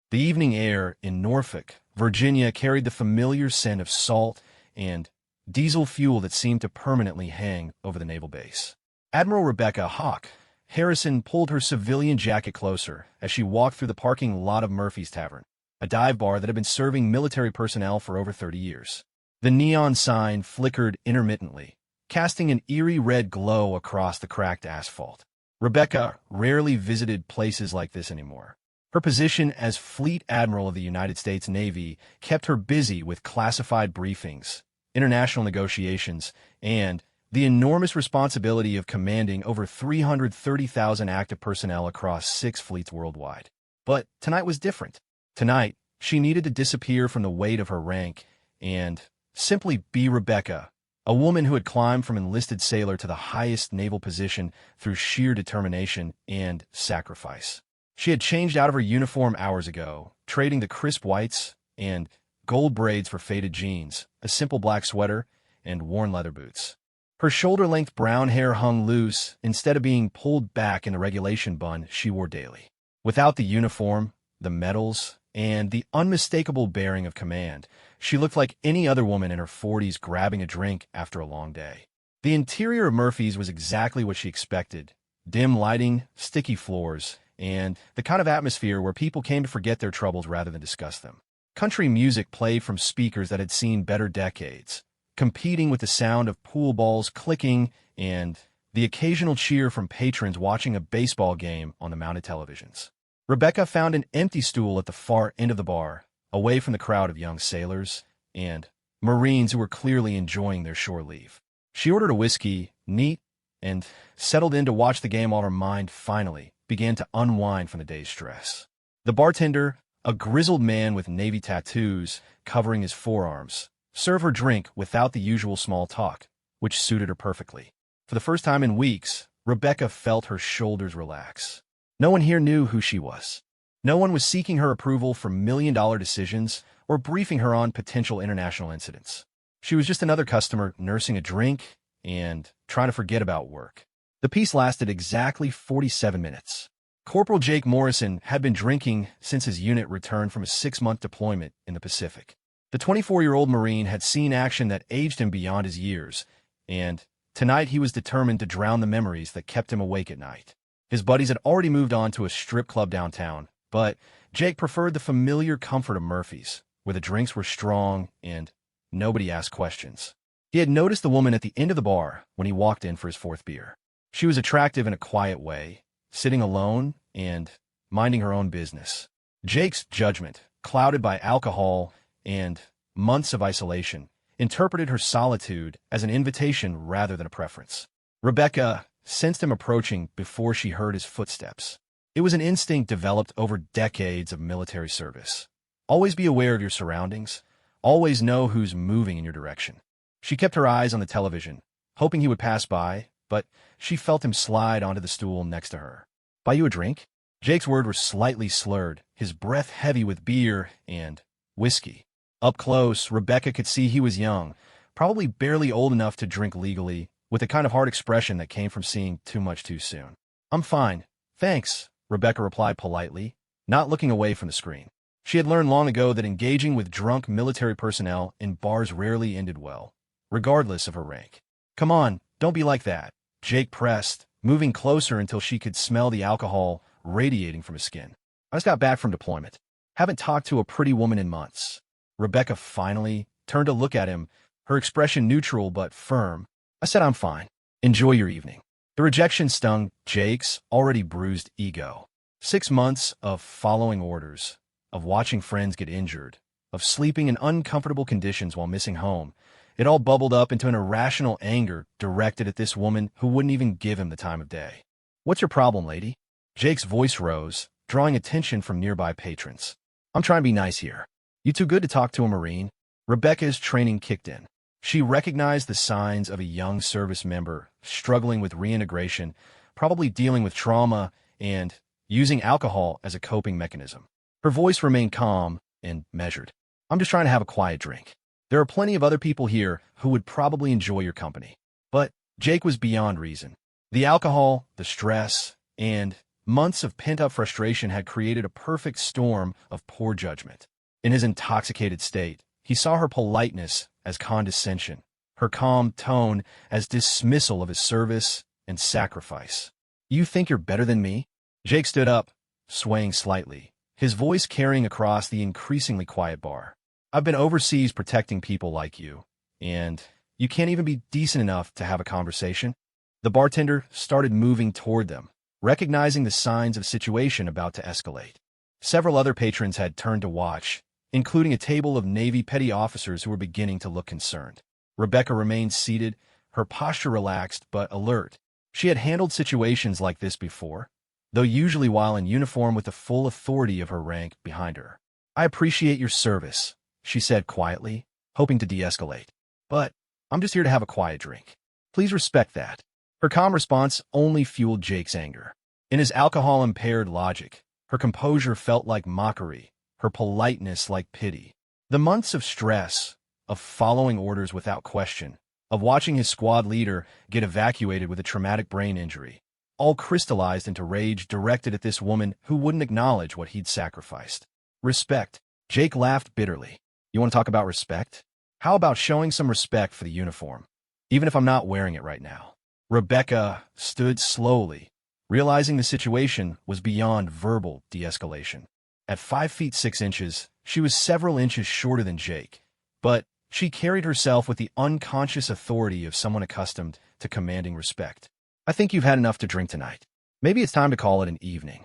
The evening air in Norfolk, Virginia carried the familiar scent of salt and diesel fuel that seemed to permanently hang over the naval base. Admiral Rebecca Hawk Harrison pulled her civilian jacket closer as she walked through the parking lot of Murphy's Tavern, a dive bar that had been serving military personnel for over 30 years. The neon sign flickered intermittently, casting an eerie red glow across the cracked asphalt. Rebecca rarely visited places like this anymore. Her position as Fleet Admiral of the United States Navy kept her busy with classified briefings, international negotiations, and the enormous responsibility of commanding over 330,000 active personnel across 6 fleets worldwide. But tonight was different. Tonight, she needed to disappear from the weight of her rank and simply be Rebecca, a woman who had climbed from enlisted sailor to the highest naval position through sheer determination and sacrifice. She had changed out of her uniform hours ago, trading the crisp whites and gold braids for faded jeans, a simple black sweater, and worn leather boots. Her shoulder-length brown hair hung loose instead of being pulled back in the regulation bun she wore daily. Without the uniform, the medals, and the unmistakable bearing of command, she looked like any other woman in her 40s grabbing a drink after a long day. The interior of Murphy's was exactly what she expected: dim lighting, sticky floors, and the kind of atmosphere where people came to forget their troubles rather than discuss them. Country music played from speakers that had seen better decades, competing with the sound of pool balls clicking and the occasional cheer from patrons watching a baseball game on the mounted televisions. Rebecca found an empty stool at the far end of the bar, away from the crowd of young sailors and Marines who were clearly enjoying their shore leave. She ordered a whiskey, neat, and settled in to watch the game while her mind finally began to unwind from the day's stress. The bartender, a grizzled man with Navy tattoos covering his forearms, served her drink without the usual small talk, which suited her perfectly. For the first time in weeks, Rebecca felt her shoulders relax. No one here knew who she was. No one was seeking her approval for million-dollar decisions or briefing her on potential international incidents. She was just another customer nursing a drink and trying to forget about work. The piece lasted exactly 47 minutes. Corporal Jake Morrison had been drinking since his unit returned from a 6-month deployment in the Pacific. The 24-year-old Marine had seen action that aged him beyond his years, and tonight he was determined to drown the memories that kept him awake at night. His buddies had already moved on to a strip club downtown, but Jake preferred the familiar comfort of Murphy's, where the drinks were strong and nobody asked questions. He had noticed the woman at the end of the bar when he walked in for his 4th beer. She was attractive in a quiet way, sitting alone and minding her own business. Jake's judgment, clouded by alcohol and months of isolation, interpreted her solitude as an invitation rather than a preference. Rebecca sensed him approaching before she heard his footsteps. It was an instinct developed over decades of military service. Always be aware of your surroundings. Always know who's moving in your direction. She kept her eyes on the television, hoping he would pass by, but she felt him slide onto the stool next to her. "Buy you a drink?" Jake's words were slightly slurred, his breath heavy with beer and whiskey. Up close, Rebecca could see he was young, probably barely old enough to drink legally, with a kind of hard expression that came from seeing too much too soon. "I'm fine, thanks," Rebecca replied politely, not looking away from the screen. She had learned long ago that engaging with drunk military personnel in bars rarely ended well, regardless of her rank. "Come on, don't be like that," Jake pressed, moving closer until she could smell the alcohol radiating from his skin. "I just got back from deployment. Haven't talked to a pretty woman in months." Rebecca finally turned to look at him, her expression neutral but firm. "I said I'm fine. Enjoy your evening." The rejection stung Jake's already bruised ego. 6 months of following orders, of watching friends get injured, of sleeping in uncomfortable conditions while missing home, it all bubbled up into an irrational anger directed at this woman who wouldn't even give him the time of day. "What's your problem, lady?" Jake's voice rose, drawing attention from nearby patrons. "I'm trying to be nice here. You too good to talk to a Marine?" Rebecca's training kicked in. She recognized the signs of a young service member struggling with reintegration, probably dealing with trauma and using alcohol as a coping mechanism. Her voice remained calm and measured. "I'm just trying to have a quiet drink. There are plenty of other people here who would probably enjoy your company." But Jake was beyond reason. The alcohol, the stress, and Months of pent-up frustration had created a perfect storm of poor judgment. In his intoxicated state, he saw her politeness as condescension, her calm tone as dismissal of his service and sacrifice. "You think you're better than me?" Jake stood up, swaying slightly, his voice carrying across the increasingly quiet bar. "I've been overseas protecting people like you, and you can't even be decent enough to have a conversation?" The bartender started moving toward them, recognizing the signs of the situation about to escalate. Several other patrons had turned to watch, including a table of Navy petty officers who were beginning to look concerned. Rebecca remained seated, her posture relaxed but alert. She had handled situations like this before, though usually while in uniform with the full authority of her rank behind her. "I appreciate your service," she said quietly, hoping to de-escalate. "But I'm just here to have a quiet drink. Please respect that." Her calm response only fueled Jake's anger. In his alcohol-impaired logic, her composure felt like mockery, her politeness like pity. The months of stress, of following orders without question, of watching his squad leader get evacuated with a traumatic brain injury, all crystallized into rage directed at this woman who wouldn't acknowledge what he'd sacrificed. Respect. Jake laughed bitterly. "You want to talk about respect? How about showing some respect for the uniform, even if I'm not wearing it right now?" Rebecca stood slowly, realizing the situation was beyond verbal de-escalation. At 5 feet 6 inches, she was several inches shorter than Jake, but she carried herself with the unconscious authority of someone accustomed to commanding respect. "I think you've had enough to drink tonight. Maybe it's time to call it an evening."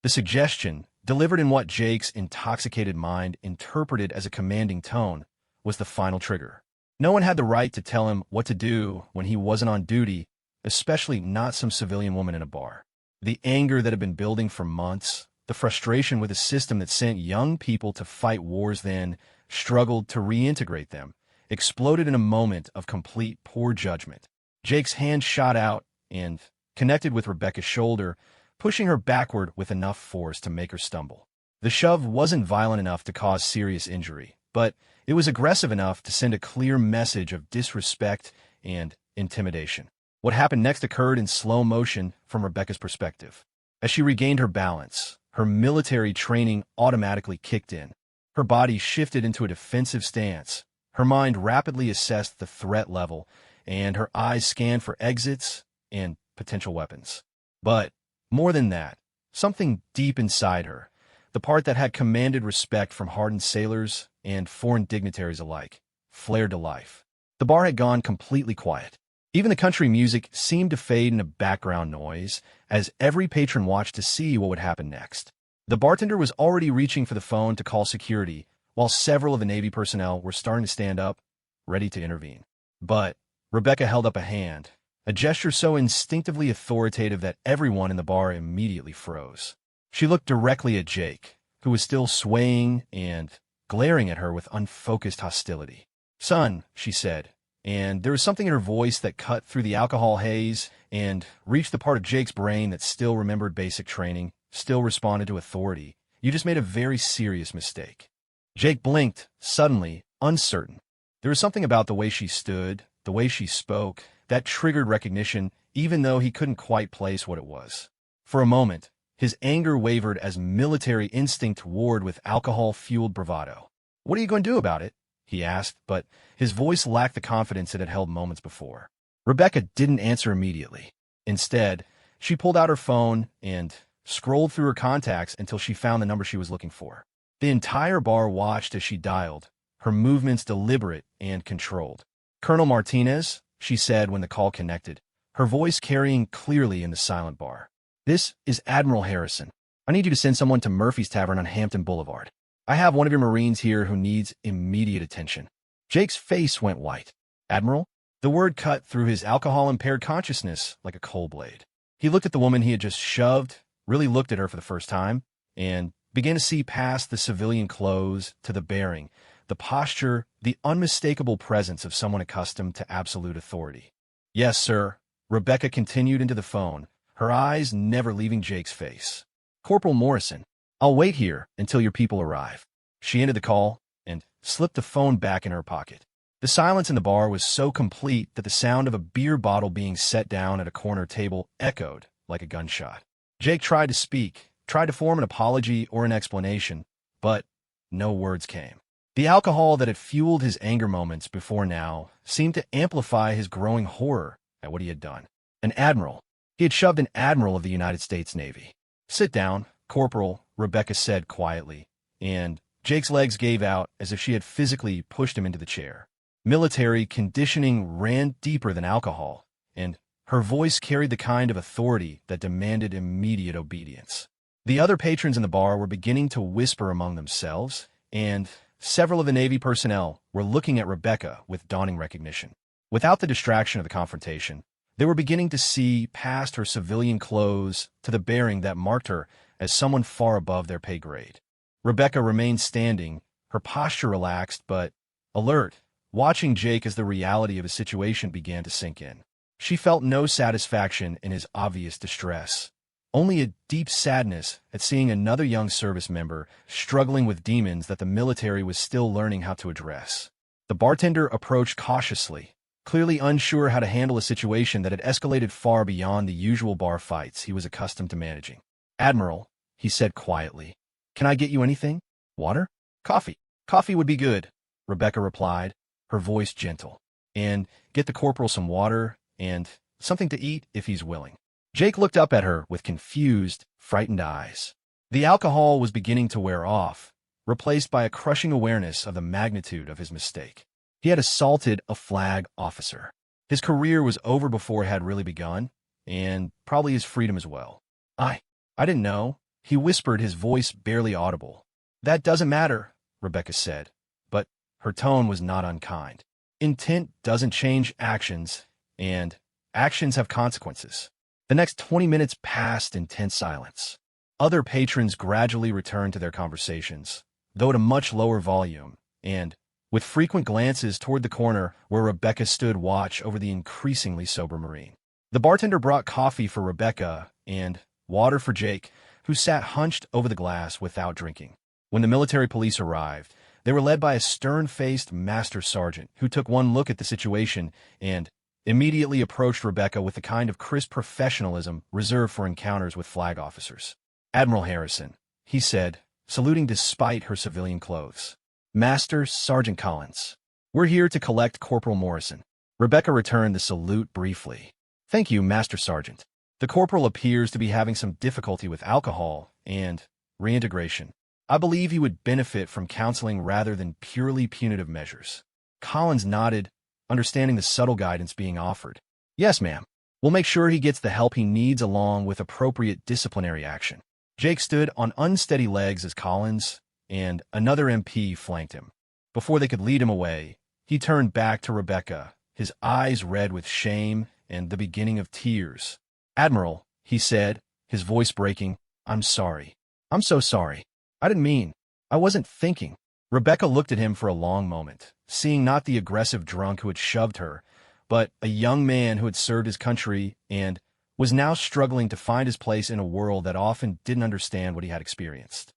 The suggestion, delivered in what Jake's intoxicated mind interpreted as a commanding tone, was the final trigger. No one had the right to tell him what to do when he wasn't on duty, especially not some civilian woman in a bar. The anger that had been building for months, the frustration with a system that sent young people to fight wars then struggled to reintegrate them, exploded in a moment of complete poor judgment. Jake's hand shot out and connected with Rebecca's shoulder, pushing her backward with enough force to make her stumble. The shove wasn't violent enough to cause serious injury, but it was aggressive enough to send a clear message of disrespect and intimidation. What happened next occurred in slow motion from Rebecca's perspective. As she regained her balance, her military training automatically kicked in. Her body shifted into a defensive stance. Her mind rapidly assessed the threat level, and her eyes scanned for exits and potential weapons. But more than that, something deep inside her, the part that had commanded respect from hardened sailors and foreign dignitaries alike, flared to life. The bar had gone completely quiet. Even the country music seemed to fade into background noise as every patron watched to see what would happen next. The bartender was already reaching for the phone to call security, while several of the Navy personnel were starting to stand up, ready to intervene. But Rebecca held up a hand, a gesture so instinctively authoritative that everyone in the bar immediately froze. She looked directly at Jake, who was still swaying and glaring at her with unfocused hostility. "Son," she said, and there was something in her voice that cut through the alcohol haze and reached the part of Jake's brain that still remembered basic training, still responded to authority. "You just made a very serious mistake." Jake blinked, suddenly, uncertain. There was something about the way she stood, the way she spoke, that triggered recognition, even though he couldn't quite place what it was. For a moment, his anger wavered as military instinct warred with alcohol-fueled bravado. "What are you going to do about it?" he asked, but his voice lacked the confidence it had held moments before. Rebecca didn't answer immediately. Instead, she pulled out her phone and scrolled through her contacts until she found the number she was looking for. The entire bar watched as she dialed, her movements deliberate and controlled. "Colonel Martinez," she said when the call connected, her voice carrying clearly in the silent bar. "This is Admiral Harrison. I need you to send someone to Murphy's Tavern on Hampton Boulevard. I have one of your Marines here who needs immediate attention." Jake's face went white. "Admiral?" The word cut through his alcohol-impaired consciousness like a cold blade. He looked at the woman he had just shoved, really looked at her for the first time, and began to see past the civilian clothes to the bearing, the posture, the unmistakable presence of someone accustomed to absolute authority. "Yes, sir," Rebecca continued into the phone, her eyes never leaving Jake's face. "Corporal Morrison, I'll wait here until your people arrive." She ended the call and slipped the phone back in her pocket. The silence in the bar was so complete that the sound of a beer bottle being set down at a corner table echoed like a gunshot. Jake tried to speak, tried to form an apology or an explanation, but no words came. The alcohol that had fueled his anger moments before now seemed to amplify his growing horror at what he had done. An admiral. He had shoved an admiral of the United States Navy. "Sit down, Corporal," Rebecca said quietly, and Jake's legs gave out as if she had physically pushed him into the chair. Military conditioning ran deeper than alcohol, and her voice carried the kind of authority that demanded immediate obedience. The other patrons in the bar were beginning to whisper among themselves, and several of the Navy personnel were looking at Rebecca with dawning recognition. Without the distraction of the confrontation, they were beginning to see past her civilian clothes to the bearing that marked her as someone far above their pay grade. Rebecca remained standing, her posture relaxed but alert, watching Jake as the reality of his situation began to sink in. She felt no satisfaction in his obvious distress, only a deep sadness at seeing another young service member struggling with demons that the military was still learning how to address. The bartender approached cautiously, clearly unsure how to handle a situation that had escalated far beyond the usual bar fights he was accustomed to managing. "Admiral," he said quietly, "can I get you anything? Water? Coffee? Coffee would be good," Rebecca replied, her voice gentle. "And get the corporal some water and something to eat if he's willing." Jake looked up at her with confused, frightened eyes. The alcohol was beginning to wear off, replaced by a crushing awareness of the magnitude of his mistake. He had assaulted a flag officer. His career was over before it had really begun, and probably his freedom as well. I didn't know," he whispered, his voice barely audible. "That doesn't matter," Rebecca said, but her tone was not unkind. "Intent doesn't change actions, and actions have consequences." The next 20 minutes passed in tense silence. Other patrons gradually returned to their conversations, though at a much lower volume, and with frequent glances toward the corner where Rebecca stood watch over the increasingly sober Marine. The bartender brought coffee for Rebecca and water for Jake, who sat hunched over the glass without drinking. When the military police arrived, they were led by a stern-faced master sergeant who took one look at the situation and immediately approached Rebecca with the kind of crisp professionalism reserved for encounters with flag officers. "Admiral Harrison," he said, saluting despite her civilian clothes. "Master Sergeant Collins. We're here to collect Corporal Morrison." Rebecca returned the salute briefly. "Thank you, Master Sergeant. The corporal appears to be having some difficulty with alcohol and reintegration. I believe he would benefit from counseling rather than purely punitive measures." Collins nodded, understanding the subtle guidance being offered. "Yes, ma'am. We'll make sure he gets the help he needs along with appropriate disciplinary action." Jake stood on unsteady legs as Collins and another MP flanked him. Before they could lead him away, he turned back to Rebecca, his eyes red with shame and the beginning of tears. "Admiral," he said, his voice breaking, "I'm sorry. I'm so sorry. I didn't mean. I wasn't thinking." Rebecca looked at him for a long moment, seeing not the aggressive drunk who had shoved her, but a young man who had served his country and was now struggling to find his place in a world that often didn't understand what he had experienced.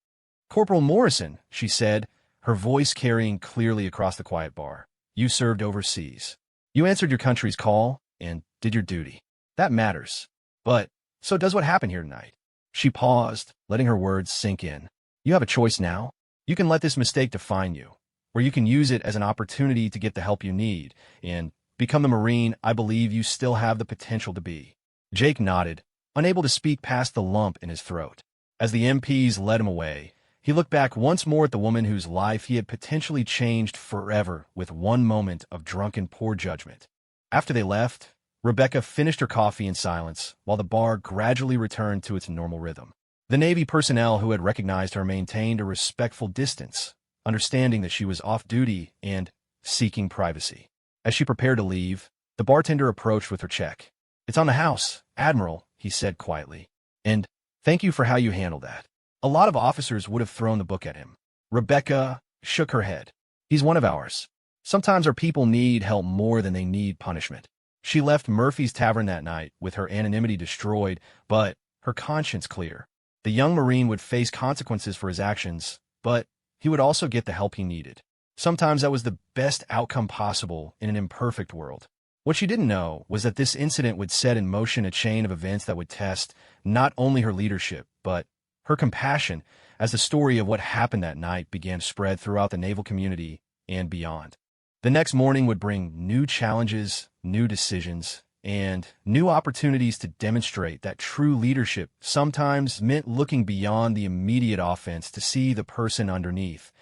"Corporal Morrison," she said, her voice carrying clearly across the quiet bar. "You served overseas. You answered your country's call and did your duty. That matters. But so does what happened here tonight." She paused, letting her words sink in. "You have a choice now. You can let this mistake define you, or you can use it as an opportunity to get the help you need and become the Marine I believe you still have the potential to be." Jake nodded, unable to speak past the lump in his throat. As the MPs led him away, he looked back once more at the woman whose life he had potentially changed forever with one moment of drunken poor judgment. After they left, Rebecca finished her coffee in silence while the bar gradually returned to its normal rhythm. The Navy personnel who had recognized her maintained a respectful distance, understanding that she was off duty and seeking privacy. As she prepared to leave, the bartender approached with her check. "It's on the house, Admiral," he said quietly. "And thank you for how you handled that." A lot of officers would have thrown the book at him. Rebecca shook her head. "He's one of ours. Sometimes our people need help more than they need punishment." She left Murphy's Tavern that night with her anonymity destroyed, but her conscience clear. The young Marine would face consequences for his actions, but he would also get the help he needed. Sometimes that was the best outcome possible in an imperfect world. What she didn't know was that this incident would set in motion a chain of events that would test not only her leadership, but her compassion as the story of what happened that night began to spread throughout the naval community and beyond. The next morning would bring new challenges, new decisions, and new opportunities to demonstrate that true leadership sometimes meant looking beyond the immediate offense to see the person underneath,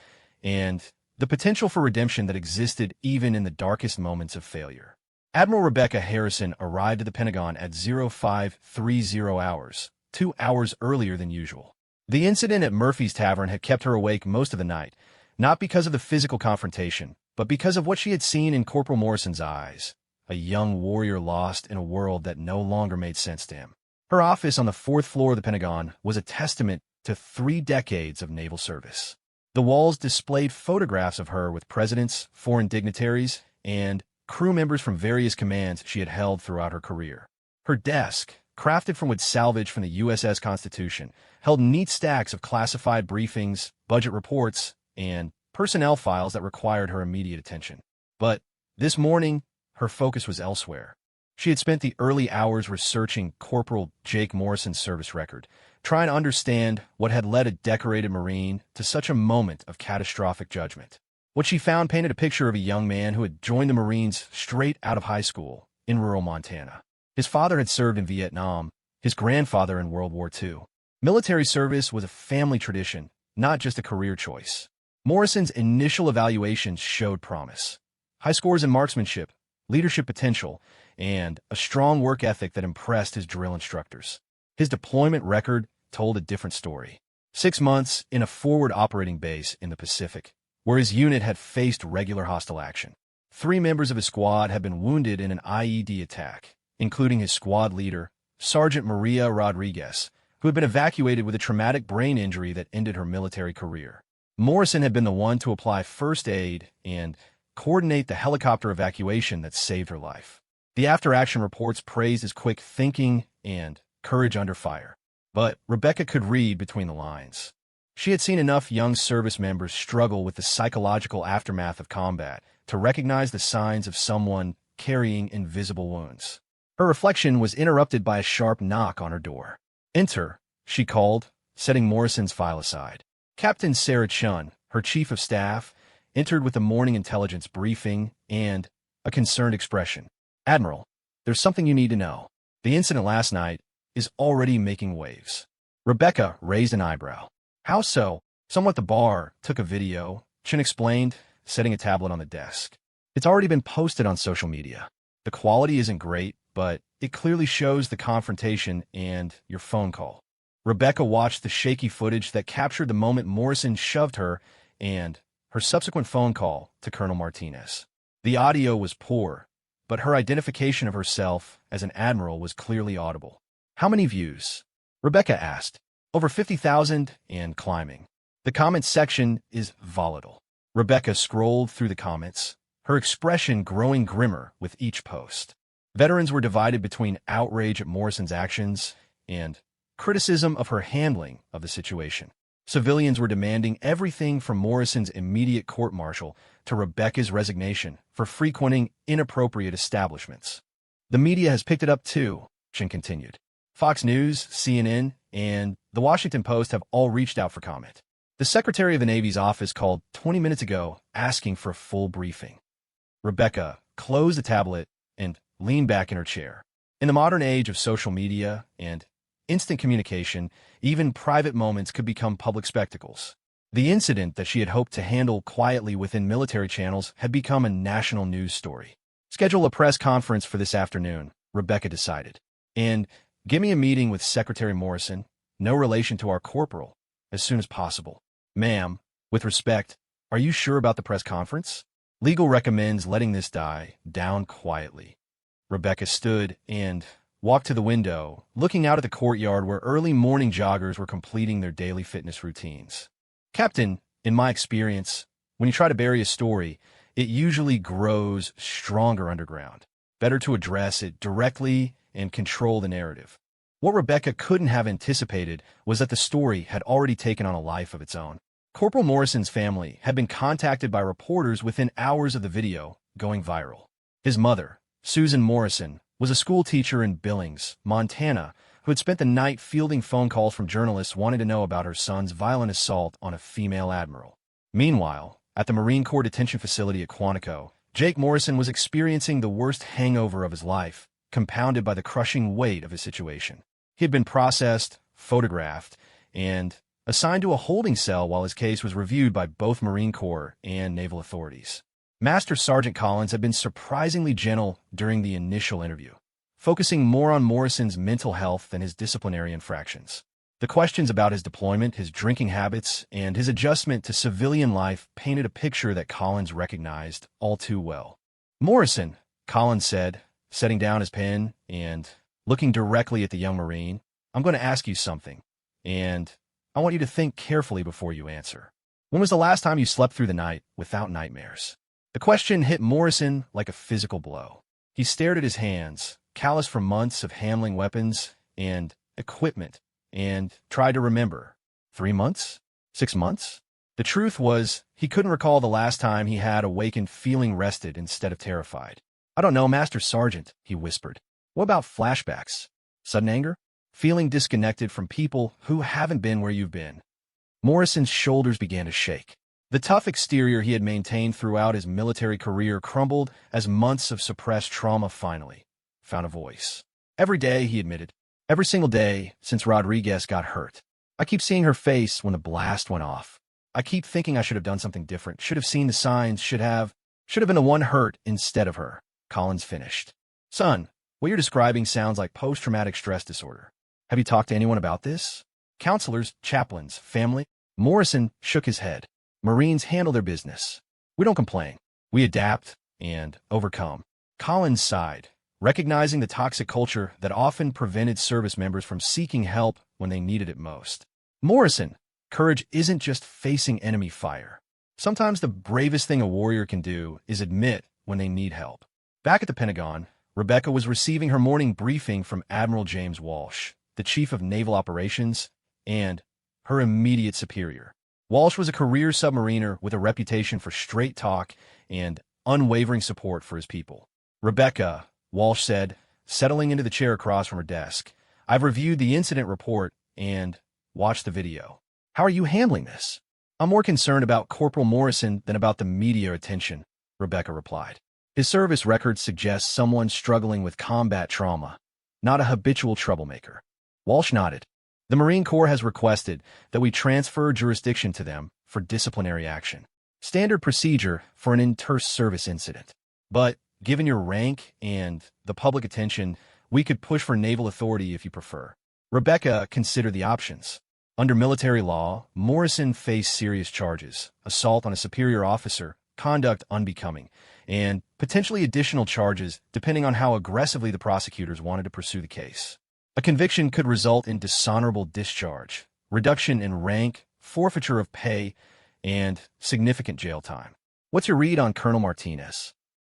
and the potential for redemption that existed even in the darkest moments of failure. Admiral Rebecca Harrison arrived at the Pentagon at 0530 hours, 2 hours earlier than usual. The incident at Murphy's Tavern had kept her awake most of the night, not because of the physical confrontation, but because of what she had seen in Corporal Morrison's eyes, a young warrior lost in a world that no longer made sense to him. Her office on the 4th floor of the Pentagon was a testament to 3 decades of naval service. The walls displayed photographs of her with presidents, foreign dignitaries, and crew members from various commands she had held throughout her career. Her desk, crafted from wood salvage from the USS Constitution, held neat stacks of classified briefings, budget reports, and personnel files that required her immediate attention. But this morning, her focus was elsewhere. She had spent the early hours researching Corporal Jake Morrison's service record, trying to understand what had led a decorated Marine to such a moment of catastrophic judgment. What she found painted a picture of a young man who had joined the Marines straight out of high school in rural Montana. His father had served in Vietnam, his grandfather in World War II. Military service was a family tradition, not just a career choice. Morrison's initial evaluations showed promise. High scores in marksmanship, leadership potential, and a strong work ethic that impressed his drill instructors. His deployment record told a different story. 6 months in a forward operating base in the Pacific, where his unit had faced regular hostile action. 3 members of his squad had been wounded in an IED attack, including his squad leader, Sergeant Maria Rodriguez, who had been evacuated with a traumatic brain injury that ended her military career. Morrison had been the one to apply first aid and coordinate the helicopter evacuation that saved her life. The after-action reports praised his quick thinking and courage under fire. But Rebecca could read between the lines. She had seen enough young service members struggle with the psychological aftermath of combat to recognize the signs of someone carrying invisible wounds. Her reflection was interrupted by a sharp knock on her door. "Enter," she called, setting Morrison's file aside. Captain Sarah Chun, her chief of staff, entered with a morning intelligence briefing and a concerned expression. "Admiral, there's something you need to know. The incident last night is already making waves." Rebecca raised an eyebrow. "How so?" "Someone at the bar took a video," Chun explained, setting a tablet on the desk. "It's already been posted on social media. The quality isn't great, but it clearly shows the confrontation and your phone call." Rebecca watched the shaky footage that captured the moment Morrison shoved her and her subsequent phone call to Colonel Martinez. The audio was poor, but her identification of herself as an admiral was clearly audible. "How many views?" Rebecca asked. "Over 50,000 and climbing. The comments section is volatile." Rebecca scrolled through the comments, her expression growing grimmer with each post. Veterans were divided between outrage at Morrison's actions and criticism of her handling of the situation. Civilians were demanding everything from Morrison's immediate court-martial to Rebecca's resignation for frequenting inappropriate establishments. "The media has picked it up too," Chin continued. "Fox News, CNN, and The Washington Post have all reached out for comment. The Secretary of the Navy's office called 20 minutes ago asking for a full briefing." Rebecca closed the tablet and leaned back in her chair. In the modern age of social media and instant communication, even private moments could become public spectacles. The incident that she had hoped to handle quietly within military channels had become a national news story. "Schedule a press conference for this afternoon," Rebecca decided. "And give me a meeting with Secretary Morrison, no relation to our corporal, as soon as possible." "Ma'am, with respect, are you sure about the press conference? Legal recommends letting this die down quietly." Rebecca stood and walked to the window, looking out at the courtyard where early morning joggers were completing their daily fitness routines. "Captain, in my experience, when you try to bury a story, it usually grows stronger underground. Better to address it directly and control the narrative." What Rebecca couldn't have anticipated was that the story had already taken on a life of its own. Corporal Morrison's family had been contacted by reporters within hours of the video going viral. His mother, Susan Morrison was a school teacher in Billings, Montana, who had spent the night fielding phone calls from journalists wanting to know about her son's violent assault on a female admiral. Meanwhile, at the Marine Corps detention facility at Quantico, Jake Morrison was experiencing the worst hangover of his life, compounded by the crushing weight of his situation. He had been processed, photographed, and assigned to a holding cell while his case was reviewed by both Marine Corps and naval authorities. Master Sergeant Collins had been surprisingly gentle during the initial interview, focusing more on Morrison's mental health than his disciplinary infractions. The questions about his deployment, his drinking habits, and his adjustment to civilian life painted a picture that Collins recognized all too well. "Morrison," Collins said, setting down his pen and looking directly at the young Marine, "I'm going to ask you something, and I want you to think carefully before you answer. When was the last time you slept through the night without nightmares?" The question hit Morrison like a physical blow. He stared at his hands, calloused from months of handling weapons and equipment, and tried to remember. 3 months? 6 months? The truth was, he couldn't recall the last time he had awakened feeling rested instead of terrified. "I don't know, Master Sergeant," he whispered. "What about flashbacks? Sudden anger? Feeling disconnected from people who haven't been where you've been?" Morrison's shoulders began to shake. The tough exterior he had maintained throughout his military career crumbled as months of suppressed trauma finally found a voice. "Every day," he admitted. "Every single day since Rodriguez got hurt. I keep seeing her face when the blast went off. I keep thinking I should have done something different, should have seen the signs, should have been the one hurt instead of her." Collins finished. "Son, what you're describing sounds like post-traumatic stress disorder. Have you talked to anyone about this? Counselors, chaplains, family?" Morrison shook his head. "Marines handle their business. We don't complain. We adapt and overcome." Collins sighed, recognizing the toxic culture that often prevented service members from seeking help when they needed it most. "Morrison, courage isn't just facing enemy fire. Sometimes the bravest thing a warrior can do is admit when they need help." Back at the Pentagon, Rebecca was receiving her morning briefing from Admiral James Walsh, the Chief of Naval Operations, and her immediate superior. Walsh was a career submariner with a reputation for straight talk and unwavering support for his people. "Rebecca," Walsh said, settling into the chair across from her desk, "I've reviewed the incident report and watched the video. How are you handling this?" "I'm more concerned about Corporal Morrison than about the media attention," Rebecca replied. "His service record suggests someone struggling with combat trauma, not a habitual troublemaker." Walsh nodded. "The Marine Corps has requested that we transfer jurisdiction to them for disciplinary action. Standard procedure for an inter-service incident. But given your rank and the public attention, we could push for naval authority if you prefer." Rebecca considered the options. Under military law, Morrison faced serious charges: assault on a superior officer, conduct unbecoming, and potentially additional charges depending on how aggressively the prosecutors wanted to pursue the case. A conviction could result in dishonorable discharge, reduction in rank, forfeiture of pay, and significant jail time. "What's your read on Colonel Martinez?"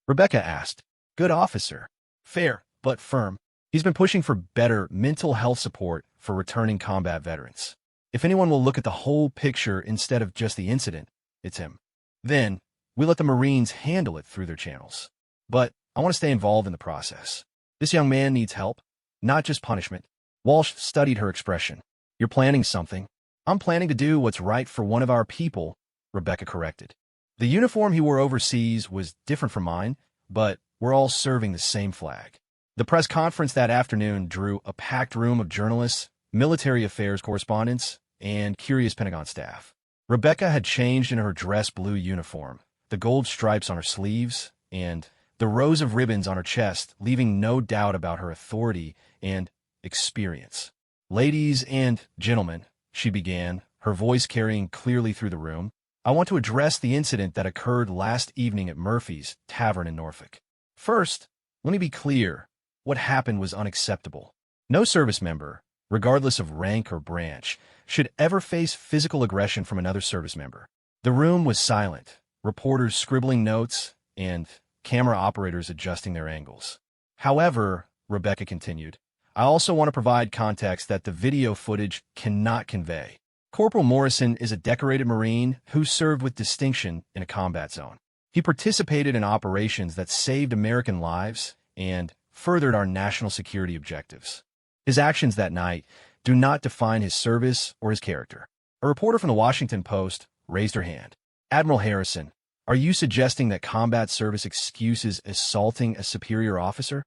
Rebecca asked. "Good officer. Fair, but firm. He's been pushing for better mental health support for returning combat veterans. If anyone will look at the whole picture instead of just the incident, it's him. Then, we let the Marines handle it through their channels. But I want to stay involved in the process. This young man needs help, not just punishment." Walsh studied her expression. "You're planning something." "I'm planning to do what's right for one of our people," Rebecca corrected. "The uniform he wore overseas was different from mine, but we're all serving the same flag." The press conference that afternoon drew a packed room of journalists, military affairs correspondents, and curious Pentagon staff. Rebecca had changed into her dress blue uniform, the gold stripes on her sleeves, and the rows of ribbons on her chest, leaving no doubt about her authority and experience. "Ladies and gentlemen," she began, her voice carrying clearly through the room, "I want to address the incident that occurred last evening at Murphy's Tavern in Norfolk. First, let me be clear. What happened was unacceptable. No service member, regardless of rank or branch, should ever face physical aggression from another service member." The room was silent, reporters scribbling notes and camera operators adjusting their angles. "However," Rebecca continued, "I also want to provide context that the video footage cannot convey. Corporal Morrison is a decorated Marine who served with distinction in a combat zone. He participated in operations that saved American lives and furthered our national security objectives. His actions that night do not define his service or his character. A reporter from the Washington Post raised her hand. Admiral Harrison, are you suggesting that combat service excuses assaulting a superior officer?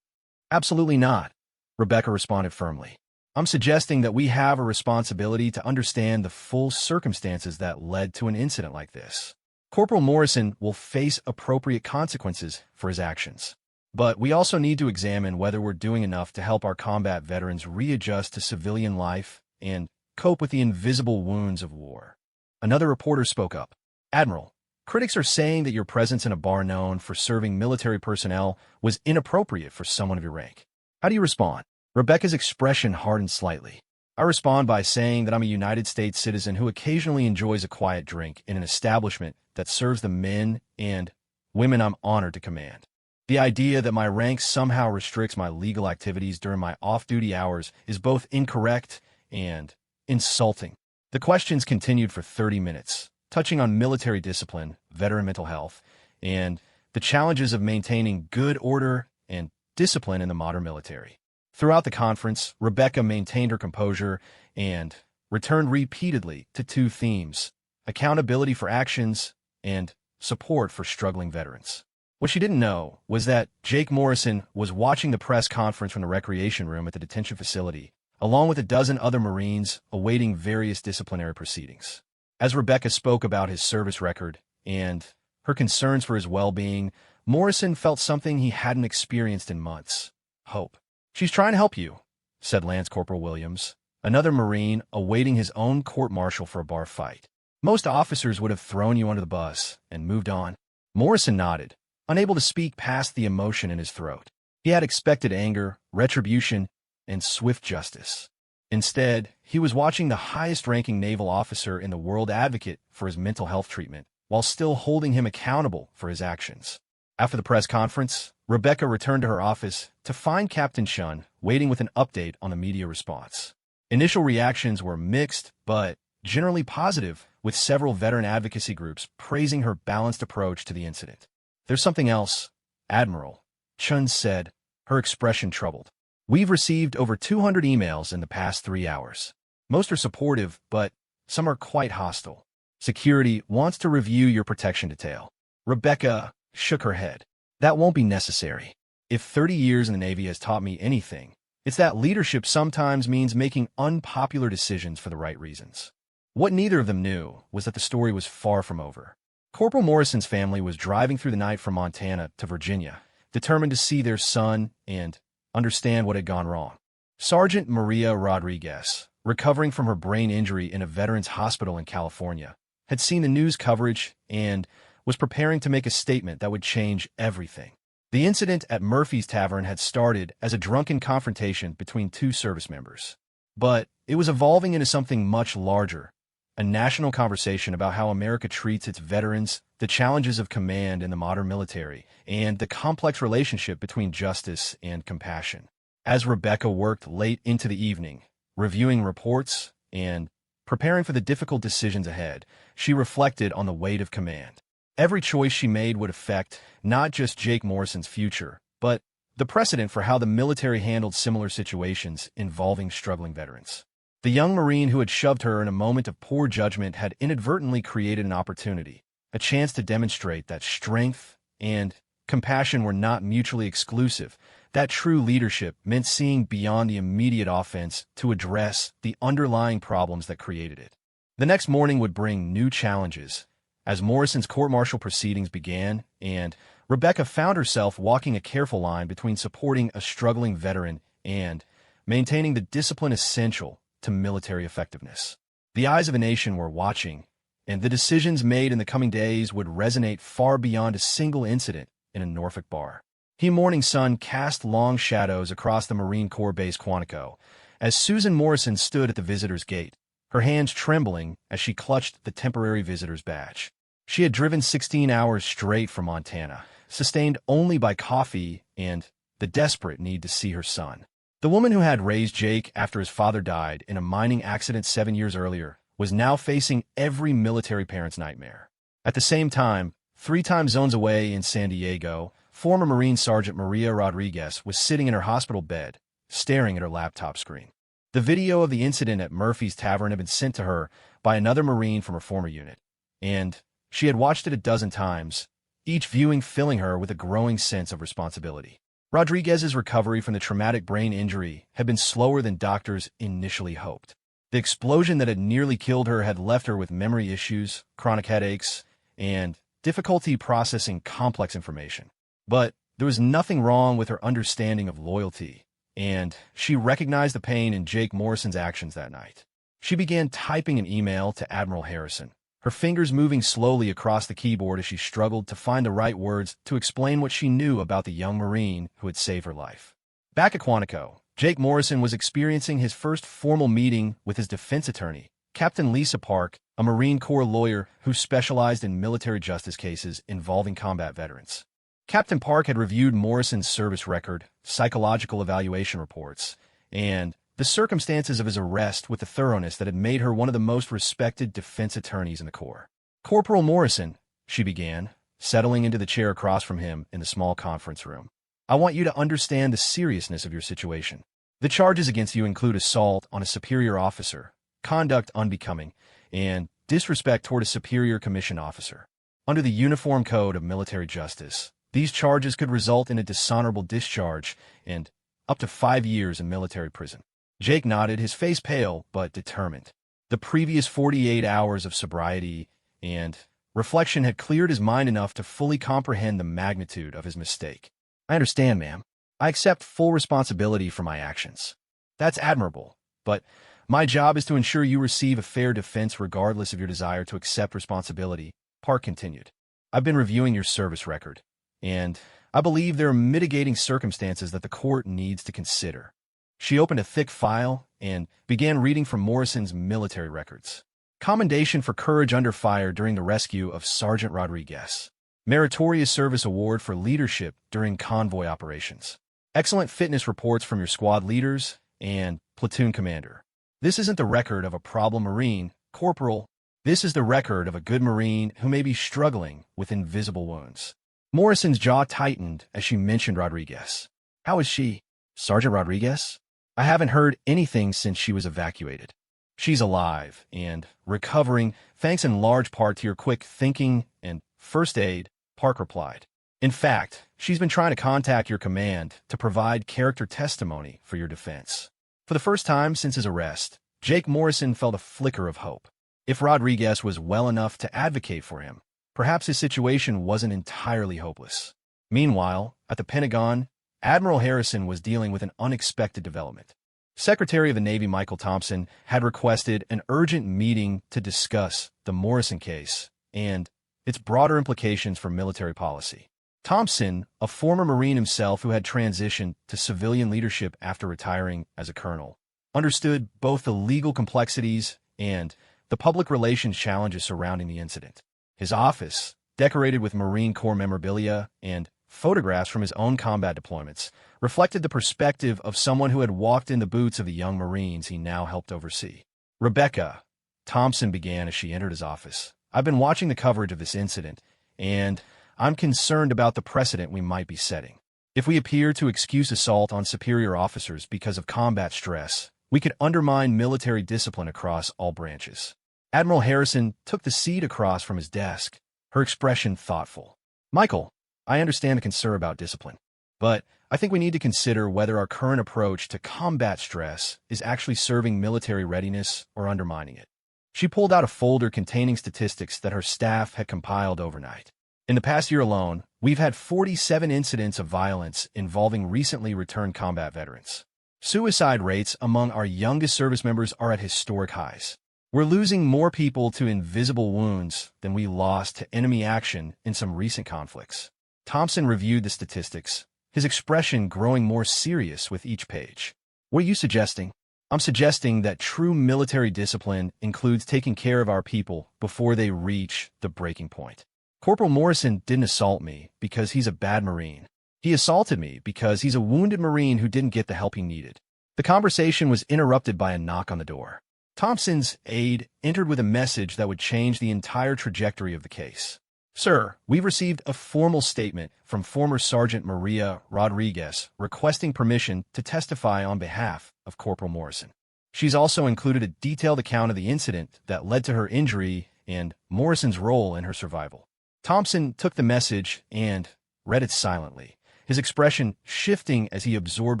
Absolutely not, Rebecca responded firmly. I'm suggesting that we have a responsibility to understand the full circumstances that led to an incident like this. Corporal Morrison will face appropriate consequences for his actions. But we also need to examine whether we're doing enough to help our combat veterans readjust to civilian life and cope with the invisible wounds of war. Another reporter spoke up. Admiral, critics are saying that your presence in a bar known for serving military personnel was inappropriate for someone of your rank. How do you respond? Rebecca's expression hardened slightly. I respond by saying that I'm a United States citizen who occasionally enjoys a quiet drink in an establishment that serves the men and women I'm honored to command. The idea that my rank somehow restricts my legal activities during my off-duty hours is both incorrect and insulting. The questions continued for 30 minutes, touching on military discipline, veteran mental health, and the challenges of maintaining good order and discipline in the modern military. Throughout the conference, Rebecca maintained her composure and returned repeatedly to two themes: accountability for actions and support for struggling veterans. What she didn't know was that Jake Morrison was watching the press conference from the recreation room at the detention facility, along with a dozen other Marines awaiting various disciplinary proceedings. As Rebecca spoke about his service record and her concerns for his well-being, Morrison felt something he hadn't experienced in months: hope. She's trying to help you, said Lance Corporal Williams, another Marine awaiting his own court-martial for a bar fight. Most officers would have thrown you under the bus and moved on. Morrison nodded, unable to speak past the emotion in his throat. He had expected anger, retribution, and swift justice. Instead, he was watching the highest-ranking naval officer in the world advocate for his mental health treatment, while still holding him accountable for his actions. After the press conference, Rebecca returned to her office to find Captain Shun waiting with an update on the media response. Initial reactions were mixed, but generally positive, with several veteran advocacy groups praising her balanced approach to the incident. There's something else, Admiral, Chun said, her expression troubled. We've received over 200 emails in the past 3 hours. Most are supportive, but some are quite hostile. Security wants to review your protection detail. Rebecca shook her head. That won't be necessary. If 30 years in the Navy has taught me anything, it's that leadership sometimes means making unpopular decisions for the right reasons. What neither of them knew was that the story was far from over. Corporal Morrison's family was driving through the night from Montana to Virginia, determined to see their son and understand what had gone wrong. Sergeant Maria Rodriguez, recovering from her brain injury in a veterans hospital in California, had seen the news coverage and was preparing to make a statement that would change everything. The incident at Murphy's Tavern had started as a drunken confrontation between two service members. But it was evolving into something much larger, a national conversation about how America treats its veterans, the challenges of command in the modern military, and the complex relationship between justice and compassion. As Rebecca worked late into the evening, reviewing reports and preparing for the difficult decisions ahead, she reflected on the weight of command. Every choice she made would affect not just Jake Morrison's future, but the precedent for how the military handled similar situations involving struggling veterans. The young Marine who had shoved her in a moment of poor judgment had inadvertently created an opportunity, a chance to demonstrate that strength and compassion were not mutually exclusive, that true leadership meant seeing beyond the immediate offense to address the underlying problems that created it. The next morning would bring new challenges, as Morrison's court-martial proceedings began, and Rebecca found herself walking a careful line between supporting a struggling veteran and maintaining the discipline essential to military effectiveness. The eyes of a nation were watching, and the decisions made in the coming days would resonate far beyond a single incident in a Norfolk bar. The morning sun cast long shadows across the Marine Corps base Quantico as Susan Morrison stood at the visitor's gate, her hands trembling as she clutched the temporary visitor's badge. She had driven 16 hours straight from Montana, sustained only by coffee and the desperate need to see her son. The woman who had raised Jake after his father died in a mining accident 7 years earlier was now facing every military parent's nightmare. At the same time, 3 time zones away in San Diego, former Marine Sergeant Maria Rodriguez was sitting in her hospital bed, staring at her laptop screen. The video of the incident at Murphy's Tavern had been sent to her by another Marine from her former unit, and she had watched it a dozen times, each viewing filling her with a growing sense of responsibility. Rodriguez's recovery from the traumatic brain injury had been slower than doctors initially hoped. The explosion that had nearly killed her had left her with memory issues, chronic headaches, and difficulty processing complex information. But there was nothing wrong with her understanding of loyalty, and she recognized the pain in Jake Morrison's actions that night. She began typing an email to Admiral Harrison, her fingers moving slowly across the keyboard as she struggled to find the right words to explain what she knew about the young Marine who had saved her life. Back at Quantico, Jake Morrison was experiencing his first formal meeting with his defense attorney, Captain Lisa Park, a Marine Corps lawyer who specialized in military justice cases involving combat veterans. Captain Park had reviewed Morrison's service record, psychological evaluation reports, and the circumstances of his arrest with a thoroughness that had made her one of the most respected defense attorneys in the Corps. "Corporal Morrison," she began, settling into the chair across from him in the small conference room. "I want you to understand the seriousness of your situation. The charges against you include assault on a superior officer, conduct unbecoming, and disrespect toward a superior commissioned officer. Under the Uniform Code of Military Justice, these charges could result in a dishonorable discharge and up to 5 years in military prison." Jake nodded, his face pale but determined. The previous 48 hours of sobriety and reflection had cleared his mind enough to fully comprehend the magnitude of his mistake. "I understand, ma'am. I accept full responsibility for my actions. That's admirable, but my job is to ensure you receive a fair defense regardless of your desire to accept responsibility," Park continued. "I've been reviewing your service record, and I believe there are mitigating circumstances that the court needs to consider." She opened a thick file and began reading from Morrison's military records. Commendation for courage under fire during the rescue of Sergeant Rodriguez. Meritorious Service Award for leadership during convoy operations. Excellent fitness reports from your squad leaders and platoon commander. This isn't the record of a problem Marine, Corporal. This is the record of a good Marine who may be struggling with invisible wounds. Morrison's jaw tightened as she mentioned Rodriguez. "How is she?" "Sergeant Rodriguez? I haven't heard anything since she was evacuated." "She's alive and recovering, thanks in large part to your quick thinking and first aid," Park replied. "In fact, she's been trying to contact your command to provide character testimony for your defense." For the first time since his arrest, Jake Morrison felt a flicker of hope. If Rodriguez was well enough to advocate for him, perhaps his situation wasn't entirely hopeless. Meanwhile, at the Pentagon, Admiral Harrison was dealing with an unexpected development. Secretary of the Navy Michael Thompson had requested an urgent meeting to discuss the Morrison case and its broader implications for military policy. Thompson, a former Marine himself who had transitioned to civilian leadership after retiring as a colonel, understood both the legal complexities and the public relations challenges surrounding the incident. His office, decorated with Marine Corps memorabilia and photographs from his own combat deployments, reflected the perspective of someone who had walked in the boots of the young Marines he now helped oversee. "Rebecca," Thompson began as she entered his office, "I've been watching the coverage of this incident, and I'm concerned about the precedent we might be setting. If we appear to excuse assault on superior officers because of combat stress, we could undermine military discipline across all branches." Admiral Harrison took the seat across from his desk, her expression thoughtful. "Michael, I understand the concern about discipline, but I think we need to consider whether our current approach to combat stress is actually serving military readiness or undermining it." She pulled out a folder containing statistics that her staff had compiled overnight. "In the past year alone, we've had 47 incidents of violence involving recently returned combat veterans. Suicide rates among our youngest service members are at historic highs. We're losing more people to invisible wounds than we lost to enemy action in some recent conflicts." Thompson reviewed the statistics, his expression growing more serious with each page. "What are you suggesting?" "I'm suggesting that true military discipline includes taking care of our people before they reach the breaking point. Corporal Morrison didn't assault me because he's a bad Marine. He assaulted me because he's a wounded Marine who didn't get the help he needed." The conversation was interrupted by a knock on the door. Thompson's aide entered with a message that would change the entire trajectory of the case. Sir, we've received a formal statement from former Sergeant Maria Rodriguez requesting permission to testify on behalf of Corporal Morrison. She's also included a detailed account of the incident that led to her injury and Morrison's role in her survival. Thompson took the message and read it silently, his expression shifting as he absorbed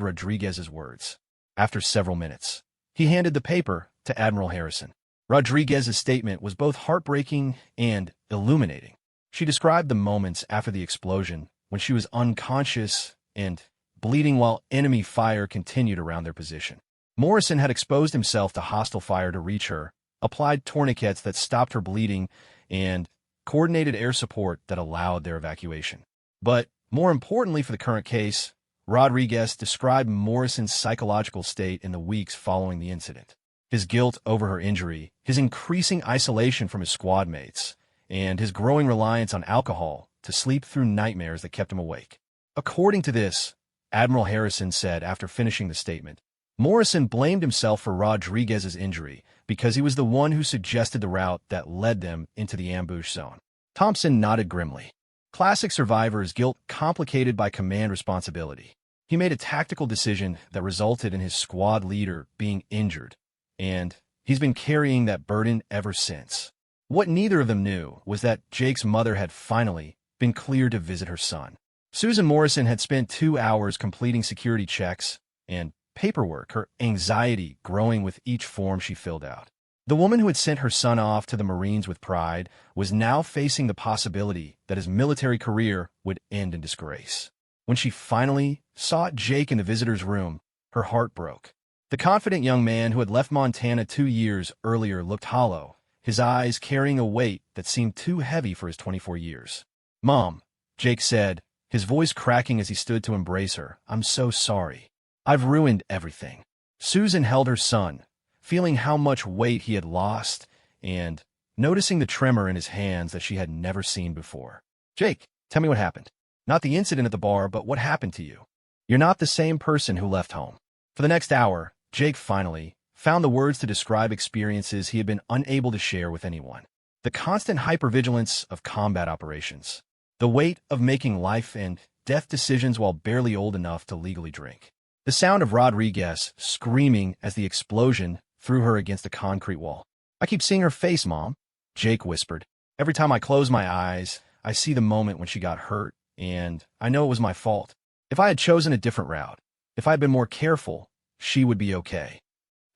Rodriguez's words. After several minutes, he handed the paper to Admiral Harrison. Rodriguez's statement was both heartbreaking and illuminating. She described the moments after the explosion when she was unconscious and bleeding while enemy fire continued around their position. Morrison had exposed himself to hostile fire to reach her, applied tourniquets that stopped her bleeding, and coordinated air support that allowed their evacuation. But more importantly for the current case, Rodriguez described Morrison's psychological state in the weeks following the incident. His guilt over her injury, his increasing isolation from his squad mates, and his growing reliance on alcohol to sleep through nightmares that kept him awake. According to this, Admiral Harrison said after finishing the statement, Morrison blamed himself for Rodriguez's injury because he was the one who suggested the route that led them into the ambush zone. Thompson nodded grimly. Classic survivor's guilt complicated by command responsibility. He made a tactical decision that resulted in his squad leader being injured, and he's been carrying that burden ever since. What neither of them knew was that Jake's mother had finally been cleared to visit her son. Susan Morrison had spent 2 hours completing security checks and paperwork, her anxiety growing with each form she filled out. The woman who had sent her son off to the Marines with pride was now facing the possibility that his military career would end in disgrace. When she finally saw Jake in the visitor's room, her heart broke. The confident young man who had left Montana 2 years earlier looked hollow, his eyes carrying a weight that seemed too heavy for his 24 years. "Mom," Jake said, his voice cracking as he stood to embrace her, "I'm so sorry. I've ruined everything." Susan held her son, feeling how much weight he had lost and noticing the tremor in his hands that she had never seen before. "Jake, tell me what happened. Not the incident at the bar, but what happened to you. You're not the same person who left home." For the next hour, Jake finally found the words to describe experiences he had been unable to share with anyone. The constant hypervigilance of combat operations. The weight of making life and death decisions while barely old enough to legally drink. The sound of Rodriguez screaming as the explosion threw her against a concrete wall. "I keep seeing her face, Mom," Jake whispered. "Every time I close my eyes, I see the moment when she got hurt, and I know it was my fault. If I had chosen a different route, if I had been more careful, she would be okay."